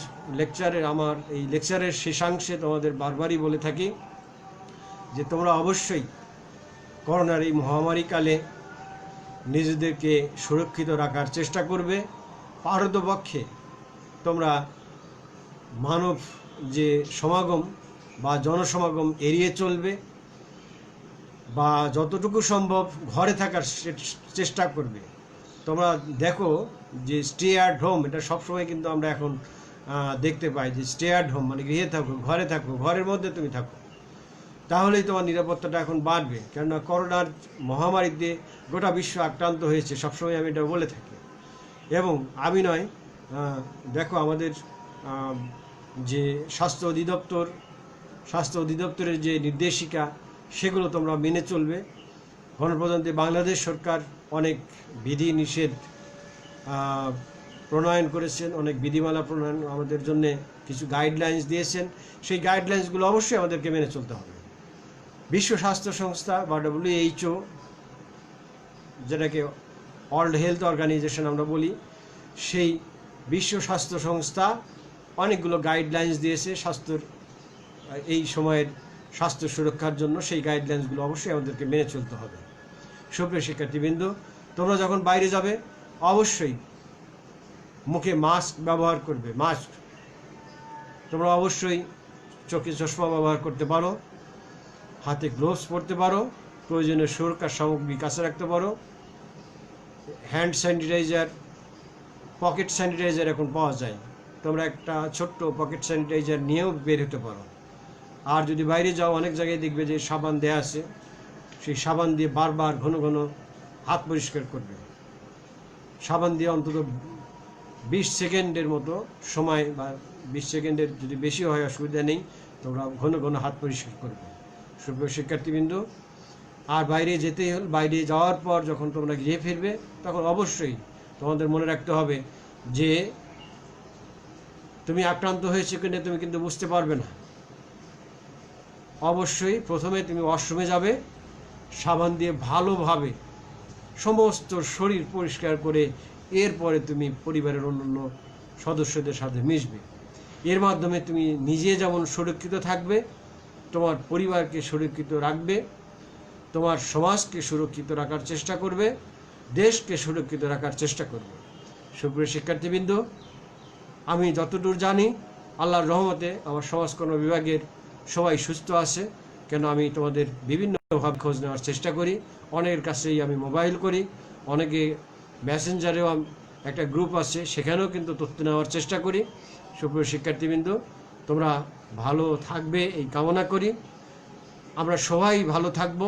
আমার এই লেকচারের শেষাংশে তোমাদের বারবারই বলে থাকি যে তোমরা অবশ্যই করোনার এই মহামারীকালে নিজেদেরকে সুরক্ষিত রাখার চেষ্টা করবে। পারতপক্ষে তোমরা মানব যে সমাগম বা জনসমাগম এড়িয়ে চলবে, বা যতটুকু সম্ভব ঘরে থাকার চেষ্টা করবে। তোমরা দেখো যে স্টে অ্যাট হোম, এটা সবসময় কিন্তু আমরা এখন দেখতে পাই যে স্টে অ্যাট হোম মানে গৃহে থাকো, ঘরে থাকো, ঘরের মধ্যে তুমি থাকো, তাহলেই তোমার নিরাপত্তাটা এখন বাড়বে। কেননা করোনার মহামারীতে গোটা বিশ্ব আক্রান্ত হয়েছে, সবসময় আমি এটা বলে থাকি। এবং আমি নয়, দেখো আমাদের যে স্বাস্থ্য অধিদপ্তরের যে নির্দেশিকা, সেগুলো তোমরা মেনে চলবে। গণপ্রজাতন্ত্রী বাংলাদেশ সরকার অনেক বিধি নিষেধ প্রণয়ন করেছেন, অনেক বিধিমালা প্রণয়ন আমাদের জন্য কিছু গাইডলাইন্স দিয়েছেন। সেই গাইডলাইন্সগুলো অবশ্যই আমাদেরকে মেনে চলতে হবে। বিশ্ব স্বাস্থ্য সংস্থা বা WHO, যেটাকে ওয়ার্ল্ড হেলথ অর্গানাইজেশন আমরা বলি, সেই বিশ্ব স্বাস্থ্য সংস্থা অনেকগুলো গাইডলাইন্স দিয়েছে স্বাস্থ্যর এই সময়ের স্বাস্থ্য সুরক্ষার জন্য। সেই গাইডলাইন্সগুলো অবশ্যই আমাদেরকে মেনে চলতে হবে। সুপ্রিয় শিক্ষার্থীবৃন্দ, তোমরা যখন বাইরে যাবে অবশ্যই মুখে মাস্ক ব্যবহার করবে। মাস্ক তোমরা অবশ্যই চোখে চশমা ব্যবহার করতে পারো, হাতে গ্লোভস পরতে পারো, প্রয়োজনীয় সুরক্ষার সামগ্রী কাছে রাখতে পারো। হ্যান্ড স্যানিটাইজার, পকেট স্যানিটাইজার এখন পাওয়া যায়, তোমরা একটা ছোট্ট পকেট স্যানিটাইজার নিয়েও বের হতে পারো। আর যদি বাইরে যাও অনেক জায়গায় দেখবে যে সাবান দেয়া আছে, সেই সাবান দিয়ে বারবার ঘন ঘন হাত পরিষ্কার করবে। সাবান দিয়ে অন্তত 20 সেকেন্ডের মতো সময়, বা 20 সেকেন্ডের যদি বেশি হয় অসুবিধা নেই, তোমরা ঘন ঘন হাত পরিষ্কার করবে। সুপ্রিয় শিক্ষার্থীবৃন্দ, আর বাইরে যেতে হলে, বাইরে যাওয়ার পর যখন তোমরা গিয়ে ফিরবে তখন অবশ্যই তোমাদের মনে রাখতে হবে যে তুমি আক্রান্ত হয়েছে কিনা তুমি কিন্তু বুঝতে পারবে না। অবশ্যই প্রথমে তুমি ওয়াশরুমে যাবে, সাবান দিয়ে ভালোভাবে সমস্ত শরীর পরিষ্কার করে এরপরে তুমি পরিবারের অন্যান্য সদস্যদের সাথে মিশবে। এর মাধ্যমে তুমি নিজে যেমন সুরক্ষিত থাকবে, তোমার পরিবারকে সুরক্ষিত রাখবে, তোমার সমাজকে সুরক্ষিত রাখার চেষ্টা করবে, দেশকে সুরক্ষিত রাখার চেষ্টা করবে। সুপ্রিয় শিক্ষার্থীবৃন্দ, আমি যতদূর জানি আল্লাহর রহমতে আমার সমাজকর্ম বিভাগের সবাই সুস্থ আছে। কেন আমি তোমাদের বিভিন্নভাবে খোঁজ নেওয়ার চেষ্টা করি, অনেকের কাছেই আমি মোবাইল করি, অনেকে মেসেঞ্জারেও একটা গ্রুপ আছে, সেখানেও কিন্তু তথ্য নেওয়ার চেষ্টা করি। সুপ্রিয় শিক্ষার্থীবৃন্দ, তোমরা ভালো থাকবে এই কামনা করি। আমরা সবাই ভালো থাকবো।